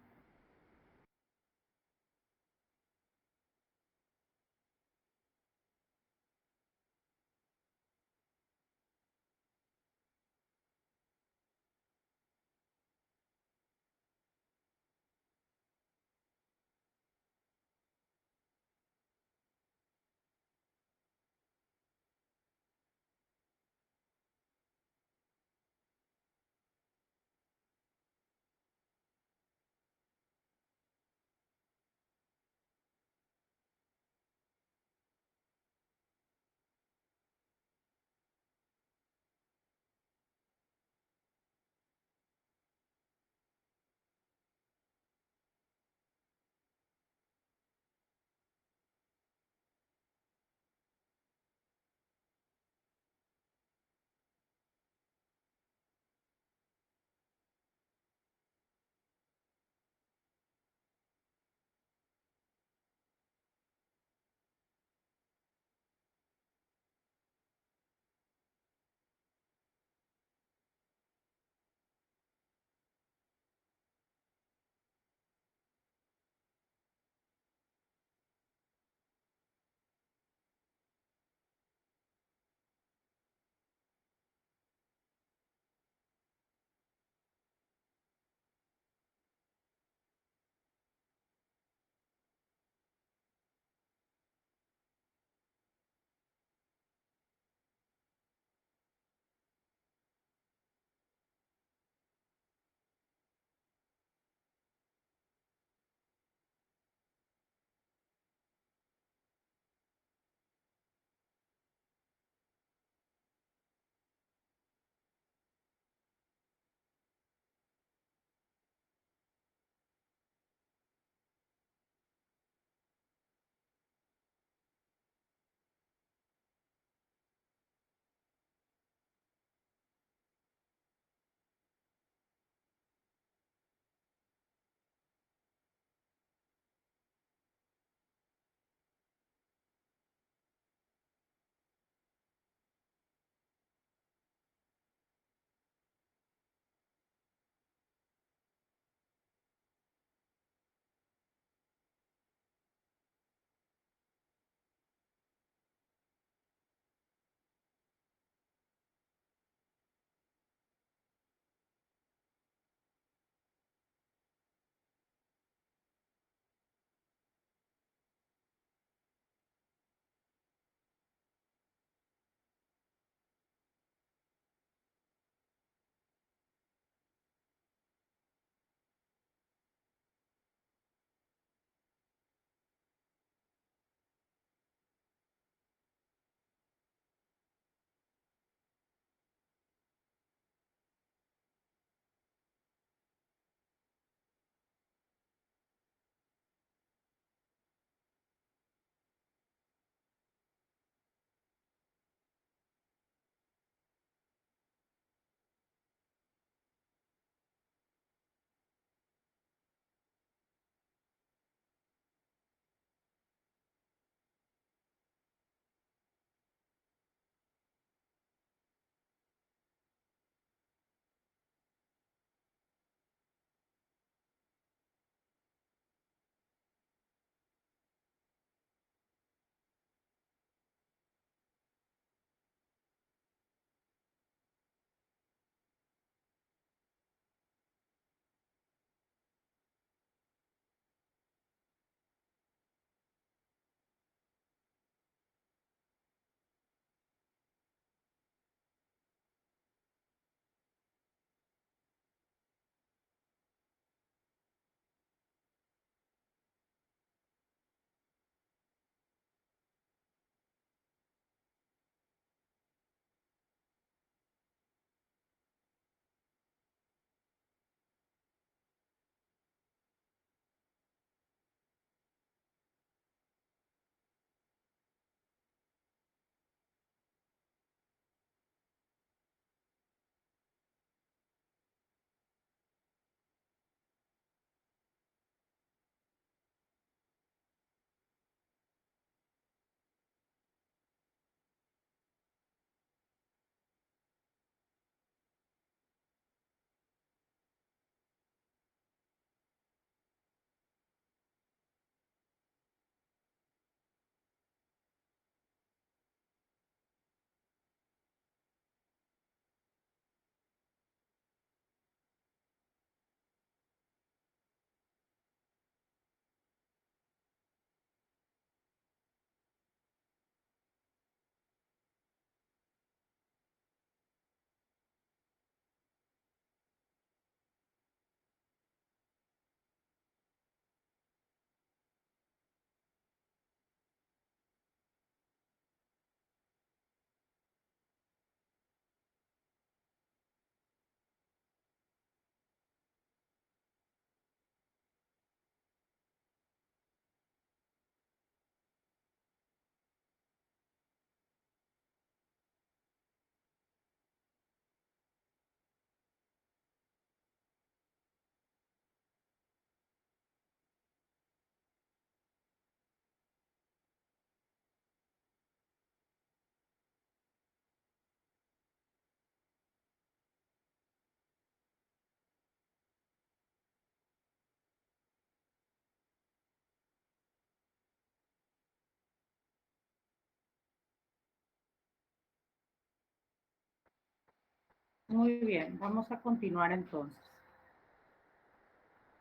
A: Muy bien, vamos a continuar entonces.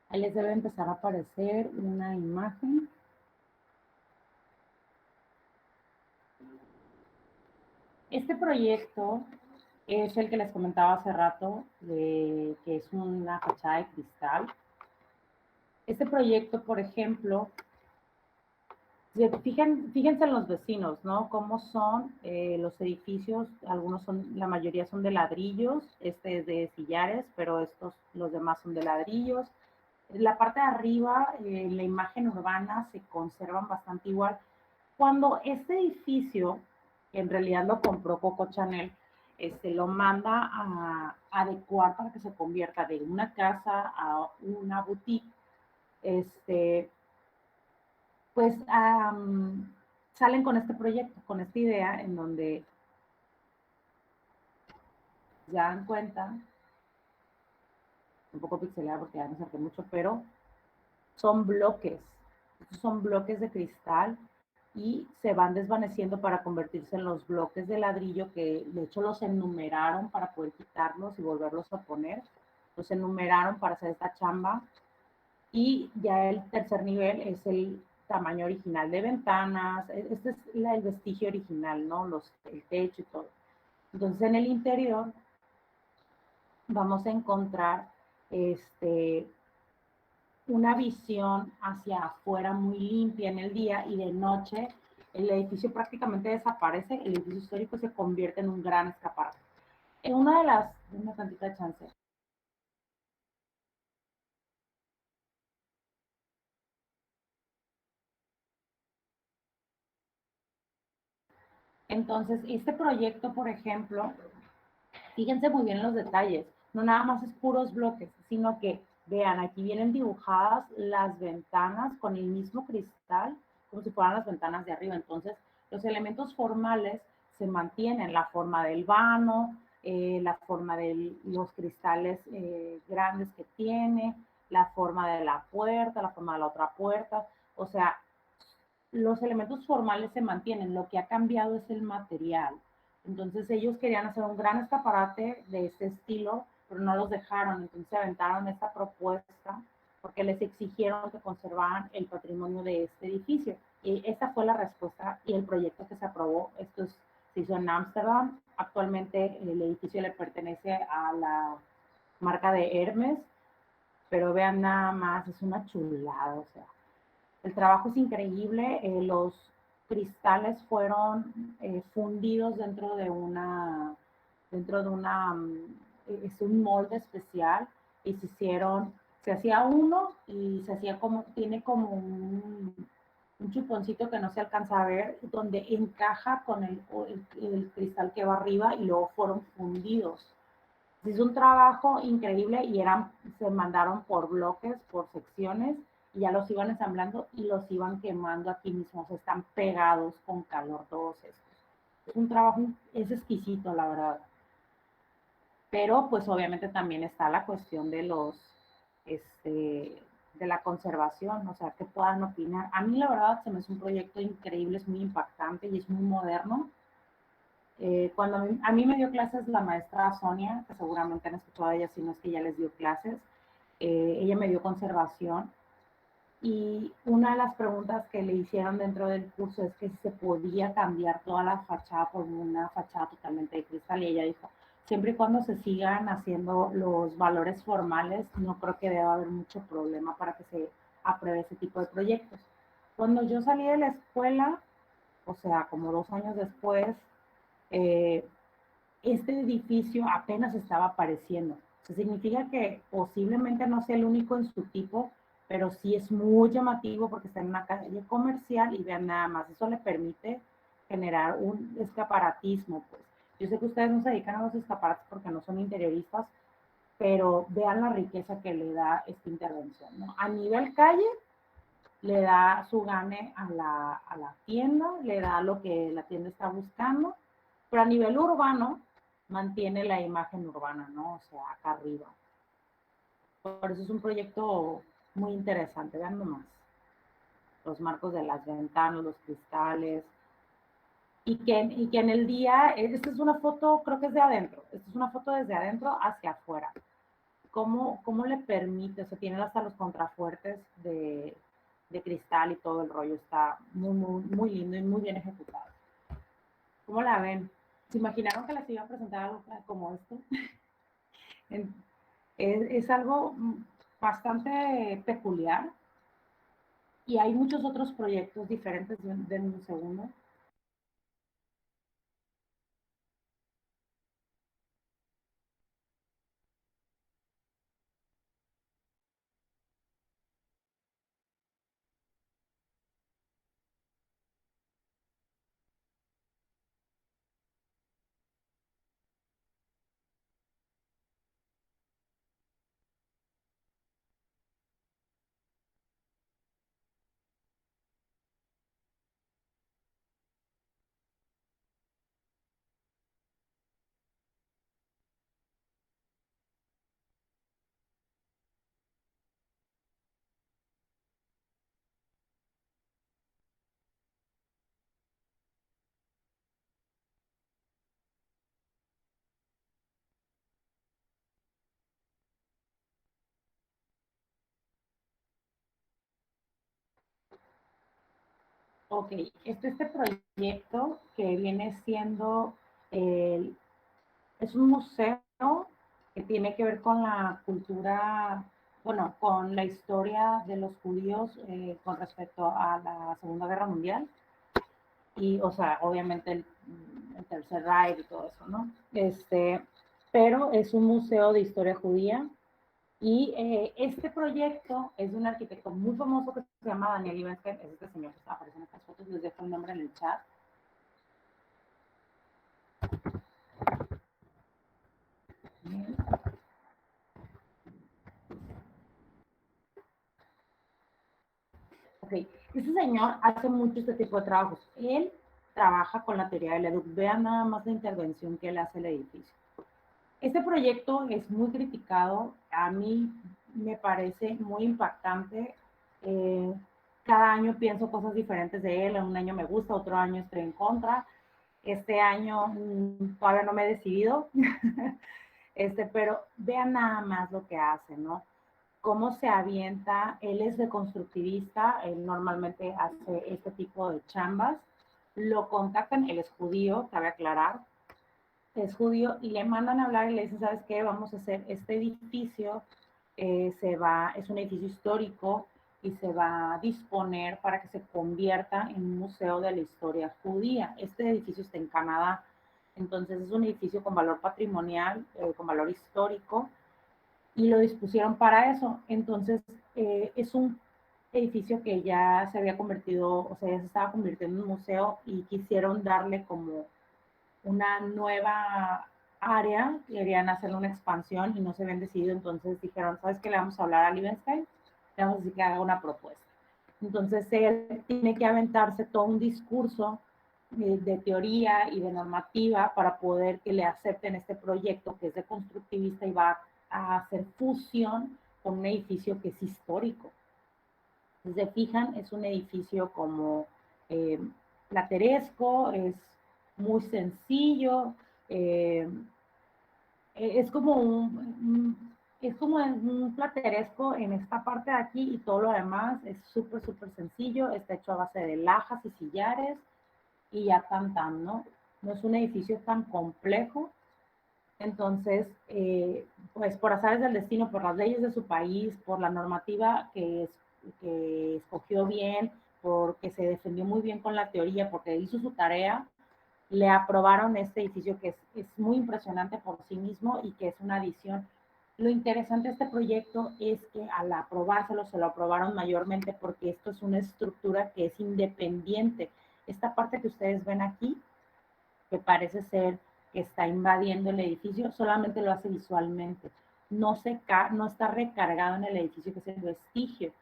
A: Ahí les debe empezar a aparecer una imagen. Este proyecto es el que les comentaba hace rato, que es una fachada de cristal. Este proyecto, por ejemplo, fíjense en los vecinos, ¿no? Cómo son los edificios, la mayoría son de ladrillos, este es de sillares, pero los demás son de ladrillos. La parte de arriba, la imagen urbana se conservan bastante igual. Cuando este edificio, que en realidad lo compró Coco Chanel, lo manda a adecuar para que se convierta de una casa a una boutique, pues salen con este proyecto, con esta idea en donde se dan cuenta, un poco pixelada porque ya me saqué mucho, pero son bloques, son bloques de cristal y se van desvaneciendo para convertirse en los bloques de ladrillo que de hecho los enumeraron para poder quitarlos y volverlos a poner. Los enumeraron para hacer esta chamba y ya el tercer nivel es el tamaño original de ventanas. Este es el vestigio original, ¿no? El techo y todo. Entonces en el interior vamos a encontrar una visión hacia afuera muy limpia en el día y de noche el edificio prácticamente desaparece, el edificio histórico se convierte en un gran escaparate. En una de las, una tantita chance. Entonces, este proyecto, por ejemplo, fíjense muy bien los detalles, no nada más es puros bloques, sino que vean, aquí vienen dibujadas las ventanas con el mismo cristal, como si fueran las ventanas de arriba. Entonces, los elementos formales se mantienen, la forma del vano, la forma de los cristales grandes que tiene, la forma de la puerta, la forma de la otra puerta, o sea, los elementos formales se mantienen, lo que ha cambiado es el material. Entonces ellos querían hacer un gran escaparate de este estilo, pero no los dejaron, entonces se aventaron esta propuesta porque les exigieron que conservaran el patrimonio de este edificio. Y esta fue la respuesta y el proyecto que se aprobó. Se hizo en Ámsterdam. Actualmente el edificio le pertenece a la marca de Hermes, pero vean nada más, es una chulada, o sea, el trabajo es increíble, los cristales fueron fundidos es un molde especial y se hacía uno y se hacía tiene como un chuponcito que no se alcanza a ver, donde encaja con el cristal que va arriba y luego fueron fundidos. Es un trabajo increíble y se mandaron por bloques, por secciones, y ya los iban ensamblando y los iban quemando aquí mismo, o sea, están pegados con calor todos estos. Es un trabajo, es exquisito, la verdad. Pero pues obviamente también está la cuestión de la conservación, o sea, que puedan opinar. A mí la verdad se me hace un proyecto increíble, es muy impactante y es muy moderno. Cuando a mí me dio clases la maestra Sonia, que seguramente han escuchado a ella, si no es que ya les dio clases, ella me dio conservación y una de las preguntas que le hicieron dentro del curso es que si se podía cambiar toda la fachada por una fachada totalmente de cristal y ella dijo, siempre y cuando se sigan haciendo los valores formales, no creo que deba haber mucho problema para que se apruebe ese tipo de proyectos. Cuando yo salí de la escuela, o sea, como 2 años después, eh, este edificio apenas estaba apareciendo. Eso significa que posiblemente no sea el único en su tipo, pero sí es muy llamativo porque está en una calle comercial y vean nada más, eso le permite generar un escaparatismo. Pues. Yo sé que ustedes no se dedican a los escaparates porque no son interioristas, pero vean la riqueza que le da esta intervención. ¿No? A nivel calle, le da su gane a la tienda, le da lo que la tienda está buscando, pero a nivel urbano mantiene la imagen urbana, ¿no? O sea, acá arriba. Por eso es un proyecto muy interesante, vean nomás. Los marcos de las ventanas, los cristales. y que en el día, esta es una foto, creo que es de adentro, esta es una foto desde adentro hacia afuera. ¿Cómo le permite? O sea, tiene hasta los contrafuertes de cristal y todo el rollo, está muy lindo y muy bien ejecutado. ¿Cómo la ven? ¿Se imaginaron que les iba a presentar algo como esto? Es algo bastante peculiar y hay muchos otros proyectos diferentes de un segundo. Ok, este proyecto que viene siendo, es un museo que tiene que ver con la cultura, bueno, con la historia de los judíos con respecto a la Segunda Guerra Mundial y, o sea, obviamente el Tercer Reich y todo eso, ¿no? Pero es un museo de historia judía y este proyecto es de un arquitecto muy famoso que se llama Daniel Libeskind, es este señor que está apareciendo en estas fotos, les dejo el nombre en el chat. Ok, este señor hace mucho este tipo de trabajos. Él trabaja con la teoría del Leduc. Vean nada más la intervención que él hace al edificio. Este proyecto es muy criticado. A mí me parece muy impactante. Eh, cada año pienso cosas diferentes de él. Un año me gusta, otro año estoy en contra. Este año todavía no me he decidido. Pero vean nada más lo que hace, ¿no? Cómo se avienta, él es deconstructivista, él normalmente hace este tipo de chambas, lo contactan, él es judío, cabe aclarar, es judío y le mandan a hablar y le dicen, ¿sabes qué? Vamos a hacer este edificio, es un edificio histórico y se va a disponer para que se convierta en un museo de la historia judía. Este edificio está en Canadá, entonces es un edificio con valor patrimonial, con valor histórico, y lo dispusieron para eso. Entonces, es un edificio que ya se había convertido, o sea, ya se estaba convirtiendo en un museo y quisieron darle como una nueva área, querían hacer una expansión y no se habían decidido, entonces dijeron, ¿sabes qué? Le vamos a hablar a Libenstein, le vamos a decir que haga una propuesta. Entonces él tiene que aventarse todo un discurso de teoría y de normativa para poder que le acepten este proyecto que es de constructivista y va a hacer fusión con un edificio que es histórico. Si se fijan, es un edificio como eh, plateresco, es muy sencillo, eh, es como es como un plateresco en esta parte de aquí y todo lo demás es súper sencillo, está hecho a base de lajas y sillares y ya tan, ¿no? No es un edificio tan complejo. Entonces, pues por azares del destino, por las leyes de su país, por la normativa que escogió bien, porque se defendió muy bien con la teoría, porque hizo su tarea, le aprobaron este edificio que es muy impresionante por sí mismo y que es una adición. Lo interesante de este proyecto es que al aprobárselo, se lo aprobaron mayormente porque esto es una estructura que es independiente. Esta parte que ustedes ven aquí, que parece ser que está invadiendo el edificio, solamente lo hace visualmente. No está recargado en el edificio, que es el vestigio.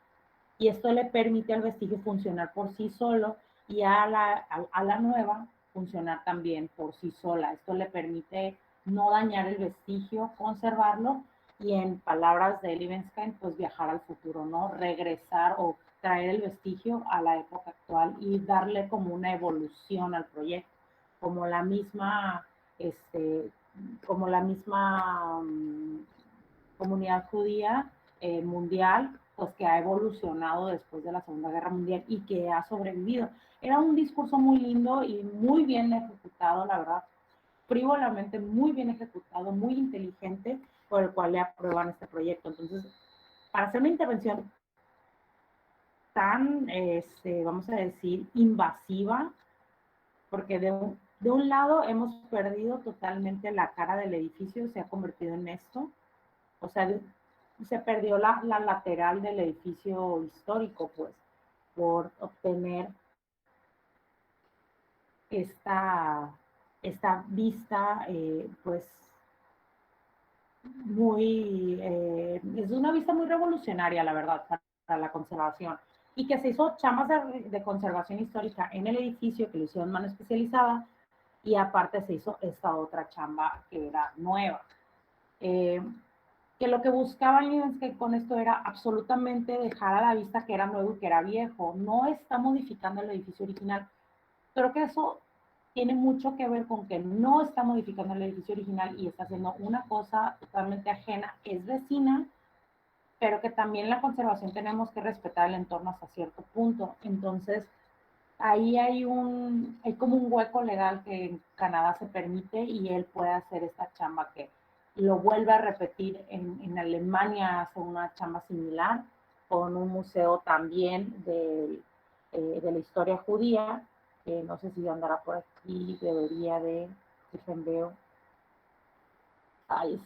A: Y esto le permite al vestigio funcionar por sí solo y a la nueva funcionar también por sí sola. Esto le permite no dañar el vestigio, conservarlo y, en palabras de Libeskind, pues viajar al futuro, ¿no? Regresar o traer el vestigio a la época actual y darle como una evolución al proyecto. como la misma, como la misma comunidad judía mundial, pues que ha evolucionado después de la Segunda Guerra Mundial y que ha sobrevivido. Era un discurso muy lindo y muy bien ejecutado, la verdad, frívolamente muy bien ejecutado, muy inteligente, por el cual le aprueban este proyecto. Entonces, para hacer una intervención tan, vamos a decir, invasiva, porque de un lado hemos perdido totalmente la cara del edificio, se ha convertido en esto, o sea, se perdió la lateral del edificio histórico, pues, por obtener esta, esta vista, pues, es una vista muy revolucionaria, la verdad, para la conservación. Y que se hizo chamas de conservación histórica en el edificio, que lo hicieron mano especializada, y aparte se hizo esta otra chamba que era nueva. Que lo que buscaban Lionsgate con esto era absolutamente dejar a la vista que era nuevo y que era viejo. No está modificando el edificio original. Creo que eso tiene mucho que ver con que no está modificando el edificio original y está haciendo una cosa totalmente ajena, es vecina, pero que también la conservación tenemos que respetar el entorno hasta cierto punto. Entonces, ahí hay como un hueco legal que en Canadá se permite y él puede hacer esta chamba que lo vuelve a repetir en Alemania, hace una chamba similar con un museo también de la historia judía, que no sé si andará por aquí, debería de, veo, ay,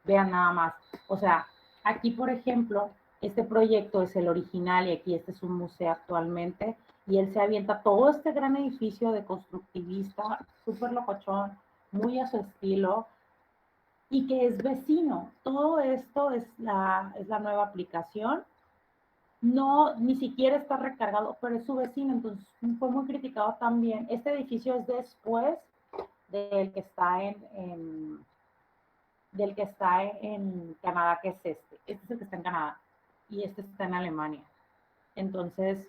A: vean nada más, o sea, aquí por ejemplo, este proyecto es el original y aquí este es un museo actualmente y él se avienta todo este gran edificio de constructivista, súper locochón, muy a su estilo y que es vecino. Todo esto es la nueva aplicación. No, ni siquiera está recargado, pero es su vecino, entonces fue muy criticado también. Este edificio es después del que está del que está en Canadá, que es este. Este es el que está en Canadá y este está en Alemania. Entonces,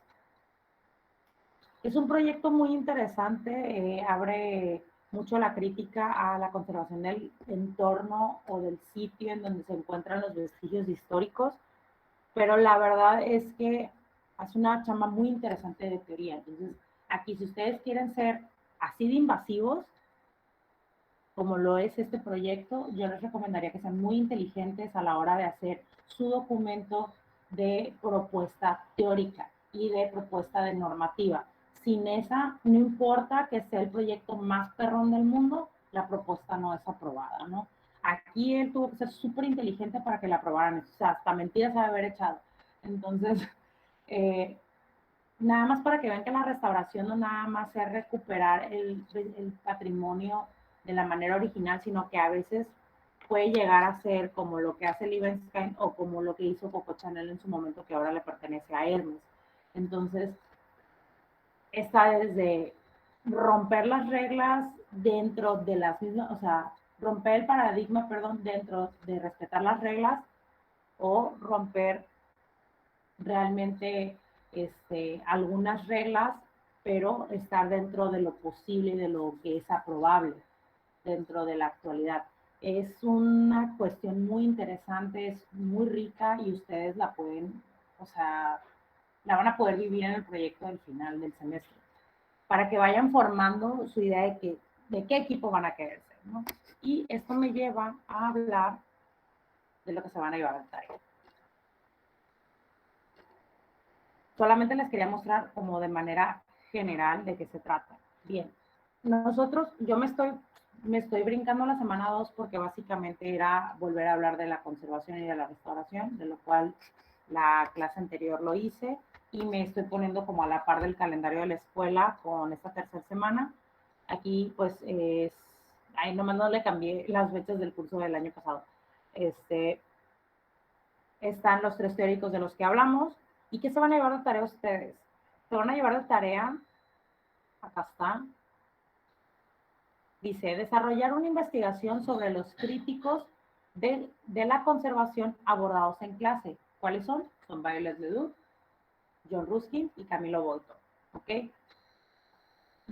A: es un proyecto muy interesante, abre mucho la crítica a la conservación del entorno o del sitio en donde se encuentran los vestigios históricos, pero la verdad es que hace una chamba muy interesante de teoría. Entonces, aquí si ustedes quieren ser así de invasivos, como lo es este proyecto, yo les recomendaría que sean muy inteligentes a la hora de hacer su documento de propuesta teórica y de propuesta de normativa. Sin esa, no importa que sea el proyecto más perrón del mundo, la propuesta no es aprobada, ¿no? Aquí él tuvo que ser súper inteligente para que la aprobaran, o sea, hasta mentiras ha de haber echado. Entonces, eh, nada más para que vean que la restauración no nada más es recuperar el patrimonio de la manera original, sino que a veces puede llegar a ser como lo que hace Liebenstein o como lo que hizo Coco Chanel en su momento, que ahora le pertenece a Hermes. Entonces, está desde romper las reglas dentro de las mismas, o sea, romper el paradigma, perdón, dentro de respetar las reglas o romper realmente algunas reglas, pero estar dentro de lo posible y de lo que es aprobable dentro de la actualidad. Es una cuestión muy interesante, es muy rica y ustedes la pueden, o sea, la van a poder vivir en el proyecto del final del semestre, para que vayan formando su idea de qué equipo van a querer ser, ¿no? Y esto me lleva a hablar de lo que se van a llevar al tarea. Solamente les quería mostrar como de manera general de qué se trata. Bien, nosotros, me estoy brincando la semana 2 porque básicamente era volver a hablar de la conservación y de la restauración, de lo cual la clase anterior lo hice y me estoy poniendo como a la par del calendario de la escuela con esta tercera semana. Aquí pues ahí nomás no le cambié las fechas del curso del año pasado. Están los 3 teóricos de los que hablamos. ¿Y qué se van a llevar de tarea ustedes? Se van a llevar de tarea, acá está, dice, desarrollar una investigación sobre los críticos de la conservación abordados en clase. ¿Cuáles son? Son Violet Ledoux, John Ruskin y Camilo Bolton. ¿Ok?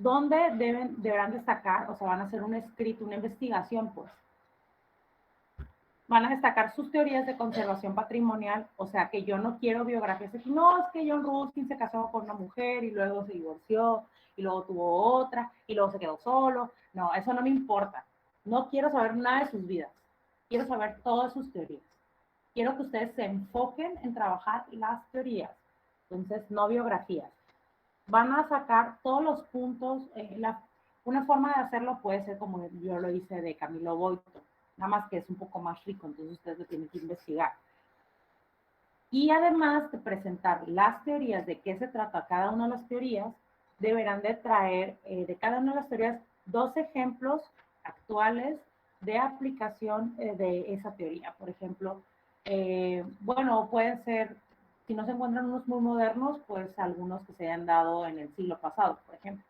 A: ¿Dónde deberán destacar, o sea, van a hacer un escrito, una investigación, pues? Van a destacar sus teorías de conservación patrimonial, o sea, que yo no quiero biografías de que no, es que John Ruskin se casó con una mujer y luego se divorció y luego tuvo otra y luego se quedó solo. No, eso no me importa. No quiero saber nada de sus vidas. Quiero saber todas sus teorías. Quiero que ustedes se enfoquen en trabajar las teorías. Entonces, no biografías. Van a sacar todos los puntos. Una forma de hacerlo puede ser como yo lo hice de Camilo Boito, nada más que es un poco más rico, entonces ustedes lo tienen que investigar. Y además de presentar las teorías, de qué se trata cada una de las teorías, deberán de traer de cada una de las teorías 2 ejemplos actuales de aplicación de esa teoría. Por ejemplo, bueno, pueden ser, si no se encuentran unos muy modernos, pues algunos que se hayan dado en el siglo pasado, por ejemplo.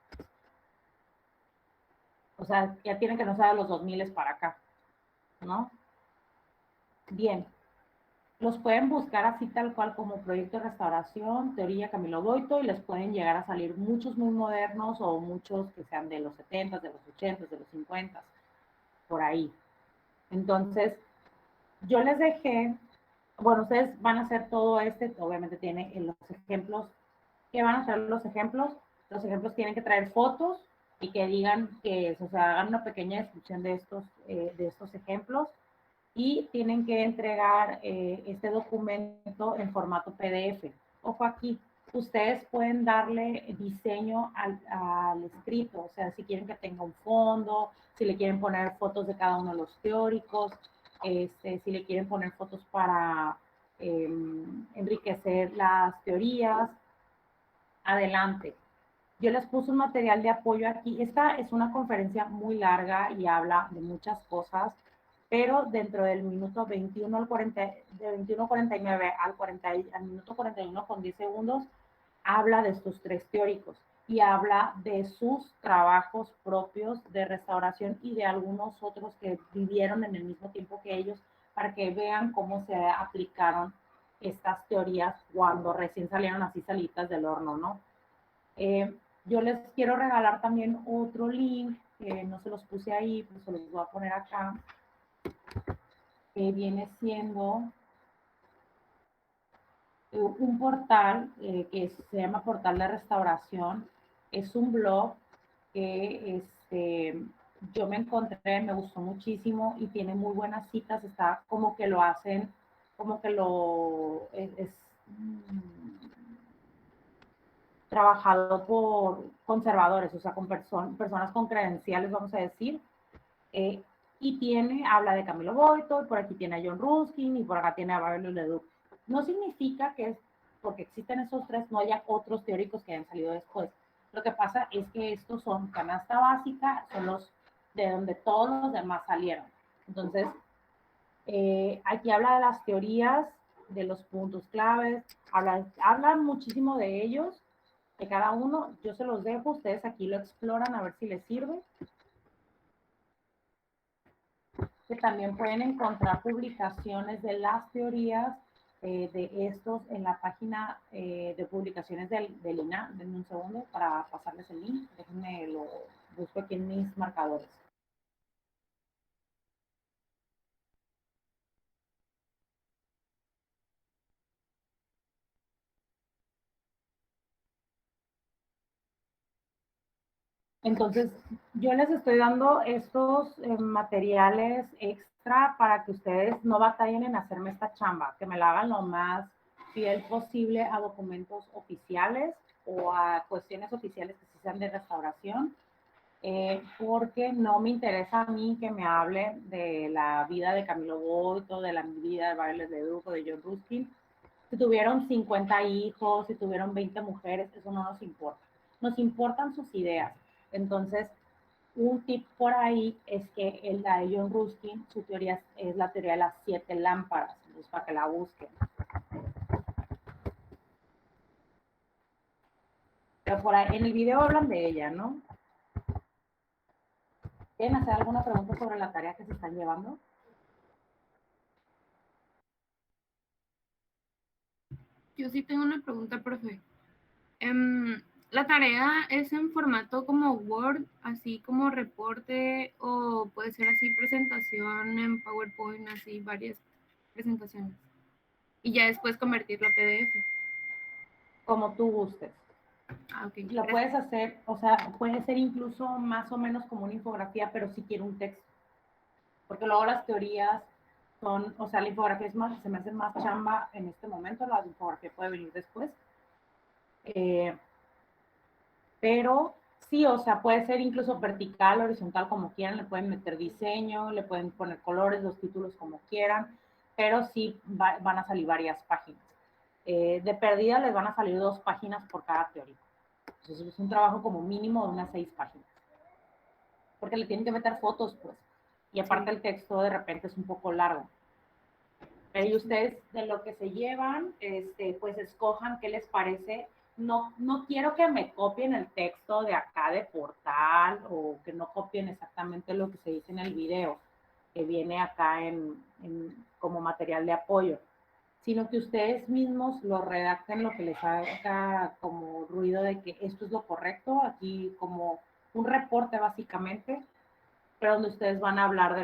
A: O sea, ya tienen que no ser de los 2000 para acá, ¿no? Bien, los pueden buscar así tal cual como proyecto de restauración, teoría Camilo Boito, y les pueden llegar a salir muchos muy modernos o muchos que sean de los 70, de los 80, de los 50, por ahí. Entonces, yo les dejé, bueno, ustedes van a hacer todo obviamente tiene los ejemplos, ¿qué van a hacer los ejemplos tienen que traer fotos y que digan que es, o sea, hagan una pequeña descripción de estos ejemplos y tienen que entregar este documento en formato PDF. Ojo aquí, ustedes pueden darle diseño al escrito, o sea, si quieren que tenga un fondo, si le quieren poner fotos de cada uno de los teóricos, si le quieren poner fotos para enriquecer las teorías, adelante. Yo les puse un material de apoyo aquí. Esta es una conferencia muy larga y habla de muchas cosas, pero dentro del minuto 21 al 40, de 21:49 al, 40, al minuto 41 con 10 segundos, habla de estos 3 teóricos y habla de sus trabajos propios de restauración y de algunos otros que vivieron en el mismo tiempo que ellos para que vean cómo se aplicaron estas teorías cuando recién salieron así salitas del horno, ¿no? Yo les quiero regalar también otro link, que no se los puse ahí, pues se los voy a poner acá, que viene siendo un portal que se llama Portal de Restauración. Es un blog que yo me encontré, me gustó muchísimo y tiene muy buenas citas. Está como que lo hacen, como que trabajado por conservadores, o sea, con personas con credenciales, vamos a decir, eh, y habla de Camilo Boito, y por aquí tiene a John Ruskin, y por acá tiene a Babel Leduc. No significa que es porque existen esos 3, no haya otros teóricos que hayan salido después. Lo que pasa es que estos son canasta básica, son los de donde todos los demás salieron. Entonces, aquí habla de las teorías, de los puntos claves, hablan muchísimo de ellos, de cada uno. Yo se los dejo, ustedes aquí lo exploran a ver si les sirve. Que también pueden encontrar publicaciones de las teorías de estos en la página de publicaciones del INAH. Denme un segundo para pasarles el link. Déjenme lo busco aquí en mis marcadores. Entonces, yo les estoy dando estos materiales extra para que ustedes no batallen en hacerme esta chamba, que me la hagan lo más fiel posible a documentos oficiales o a cuestiones oficiales que sí sean de restauración, porque no me interesa a mí que me hablen de la vida de Camilo Boito, de la vida de Babel Leduc, de John Ruskin. Si tuvieron 50 hijos, si tuvieron 20 mujeres, eso no nos importa. Nos importan sus ideas. Entonces, un tip por ahí es que la de John Ruskin, su teoría es la teoría de las 7 lámparas, entonces para que la busquen. Pero por ahí, en el video hablan de ella, ¿no? ¿Quieren hacer alguna pregunta sobre la tarea que se están llevando?
B: Yo sí tengo una pregunta, profe. Em, ¿La tarea es en formato como Word, así como reporte, o puede ser así presentación en PowerPoint, así varias presentaciones? Y ya después convertirlo a PDF.
A: Como tú gustes.
B: Ah, ok.
A: Lo puedes hacer, o sea, puede ser incluso más o menos como una infografía, pero sí quiere un texto. Porque luego las teorías son, o sea, la infografía es más, se me hace más chamba en este momento, la infografía puede venir después. Pero sí, o sea, puede ser incluso vertical, horizontal, como quieran, le pueden meter diseño, le pueden poner colores, los títulos como quieran, pero sí van a salir varias páginas. De perdida les van a salir 2 páginas por cada teórico. Entonces es un trabajo como mínimo de unas 6 páginas. Porque le tienen que meter fotos, pues. Y aparte el texto de repente es un poco largo. Y ustedes de lo que se llevan, pues escojan qué les parece. No, no quiero que me copien el texto de acá de portal o que no copien exactamente lo que se dice en el video que viene acá como material de apoyo, sino que ustedes mismos lo redacten lo que les haga como ruido de que esto es lo correcto, aquí como un reporte básicamente, pero donde ustedes van a hablar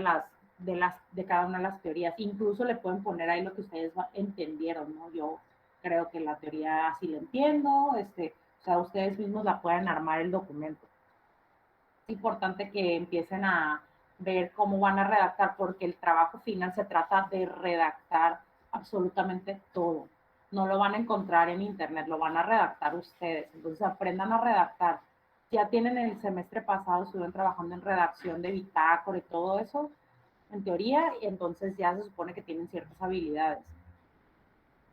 A: de cada una de las teorías. Incluso le pueden poner ahí lo que ustedes entendieron, ¿no? Yo creo que la teoría así la entiendo, o sea, ustedes mismos la pueden armar el documento. Es importante que empiecen a ver cómo van a redactar, porque el trabajo final se trata de redactar absolutamente todo. No lo van a encontrar en internet, lo van a redactar ustedes. Entonces aprendan a redactar. Ya tienen el semestre pasado, estuvieron trabajando en redacción de bitácora y todo eso, en teoría, y entonces ya se supone que tienen ciertas habilidades.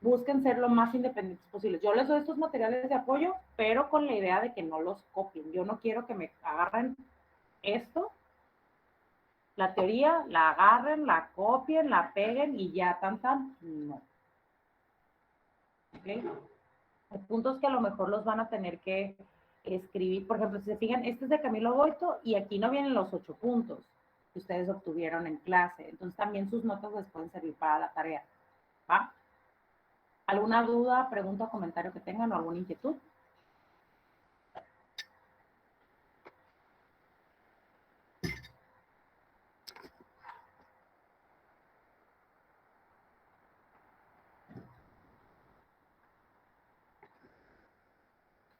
A: Busquen ser lo más independientes posibles. Yo les doy estos materiales de apoyo, pero con la idea de que no los copien. Yo no quiero que me agarren esto, la teoría, la agarren, la copien, la peguen y ya tan, no. ¿Okay? Hay puntos que a lo mejor los van a tener que escribir. Por ejemplo, si se fijan, este es de Camilo Boito y aquí no vienen los 8 puntos que ustedes obtuvieron en clase. Entonces también sus notas les pueden servir para la tarea. ¿Va? ¿Alguna duda, pregunta o comentario que tengan o alguna inquietud?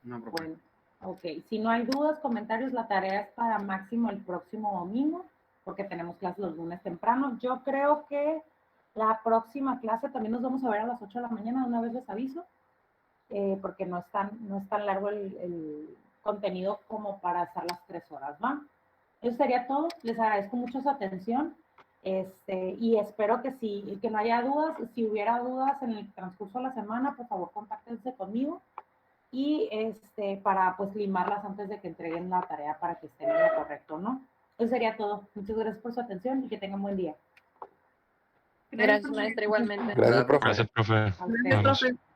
D: No, profe.
A: Bueno, ok. Si no hay dudas, comentarios, la tarea es para máximo el próximo domingo, porque tenemos clases los lunes temprano. Yo creo que la próxima clase también nos vamos a ver a las 8 de la mañana, una vez les aviso, porque no es tan largo el contenido como para estar las 3 horas, ¿va? Eso sería todo. Les agradezco mucho su atención. Y espero que no haya dudas. Si hubiera dudas en el transcurso de la semana, por favor, contáctense conmigo y para pues limarlas antes de que entreguen la tarea para que estén en lo correcto, ¿no? Eso sería todo. Muchas gracias por su atención y que tengan buen día.
C: Gracias, maestra, igualmente.
D: Gracias, profe.
E: Gracias, profe.
A: A ustedes.
E: Buenas noches.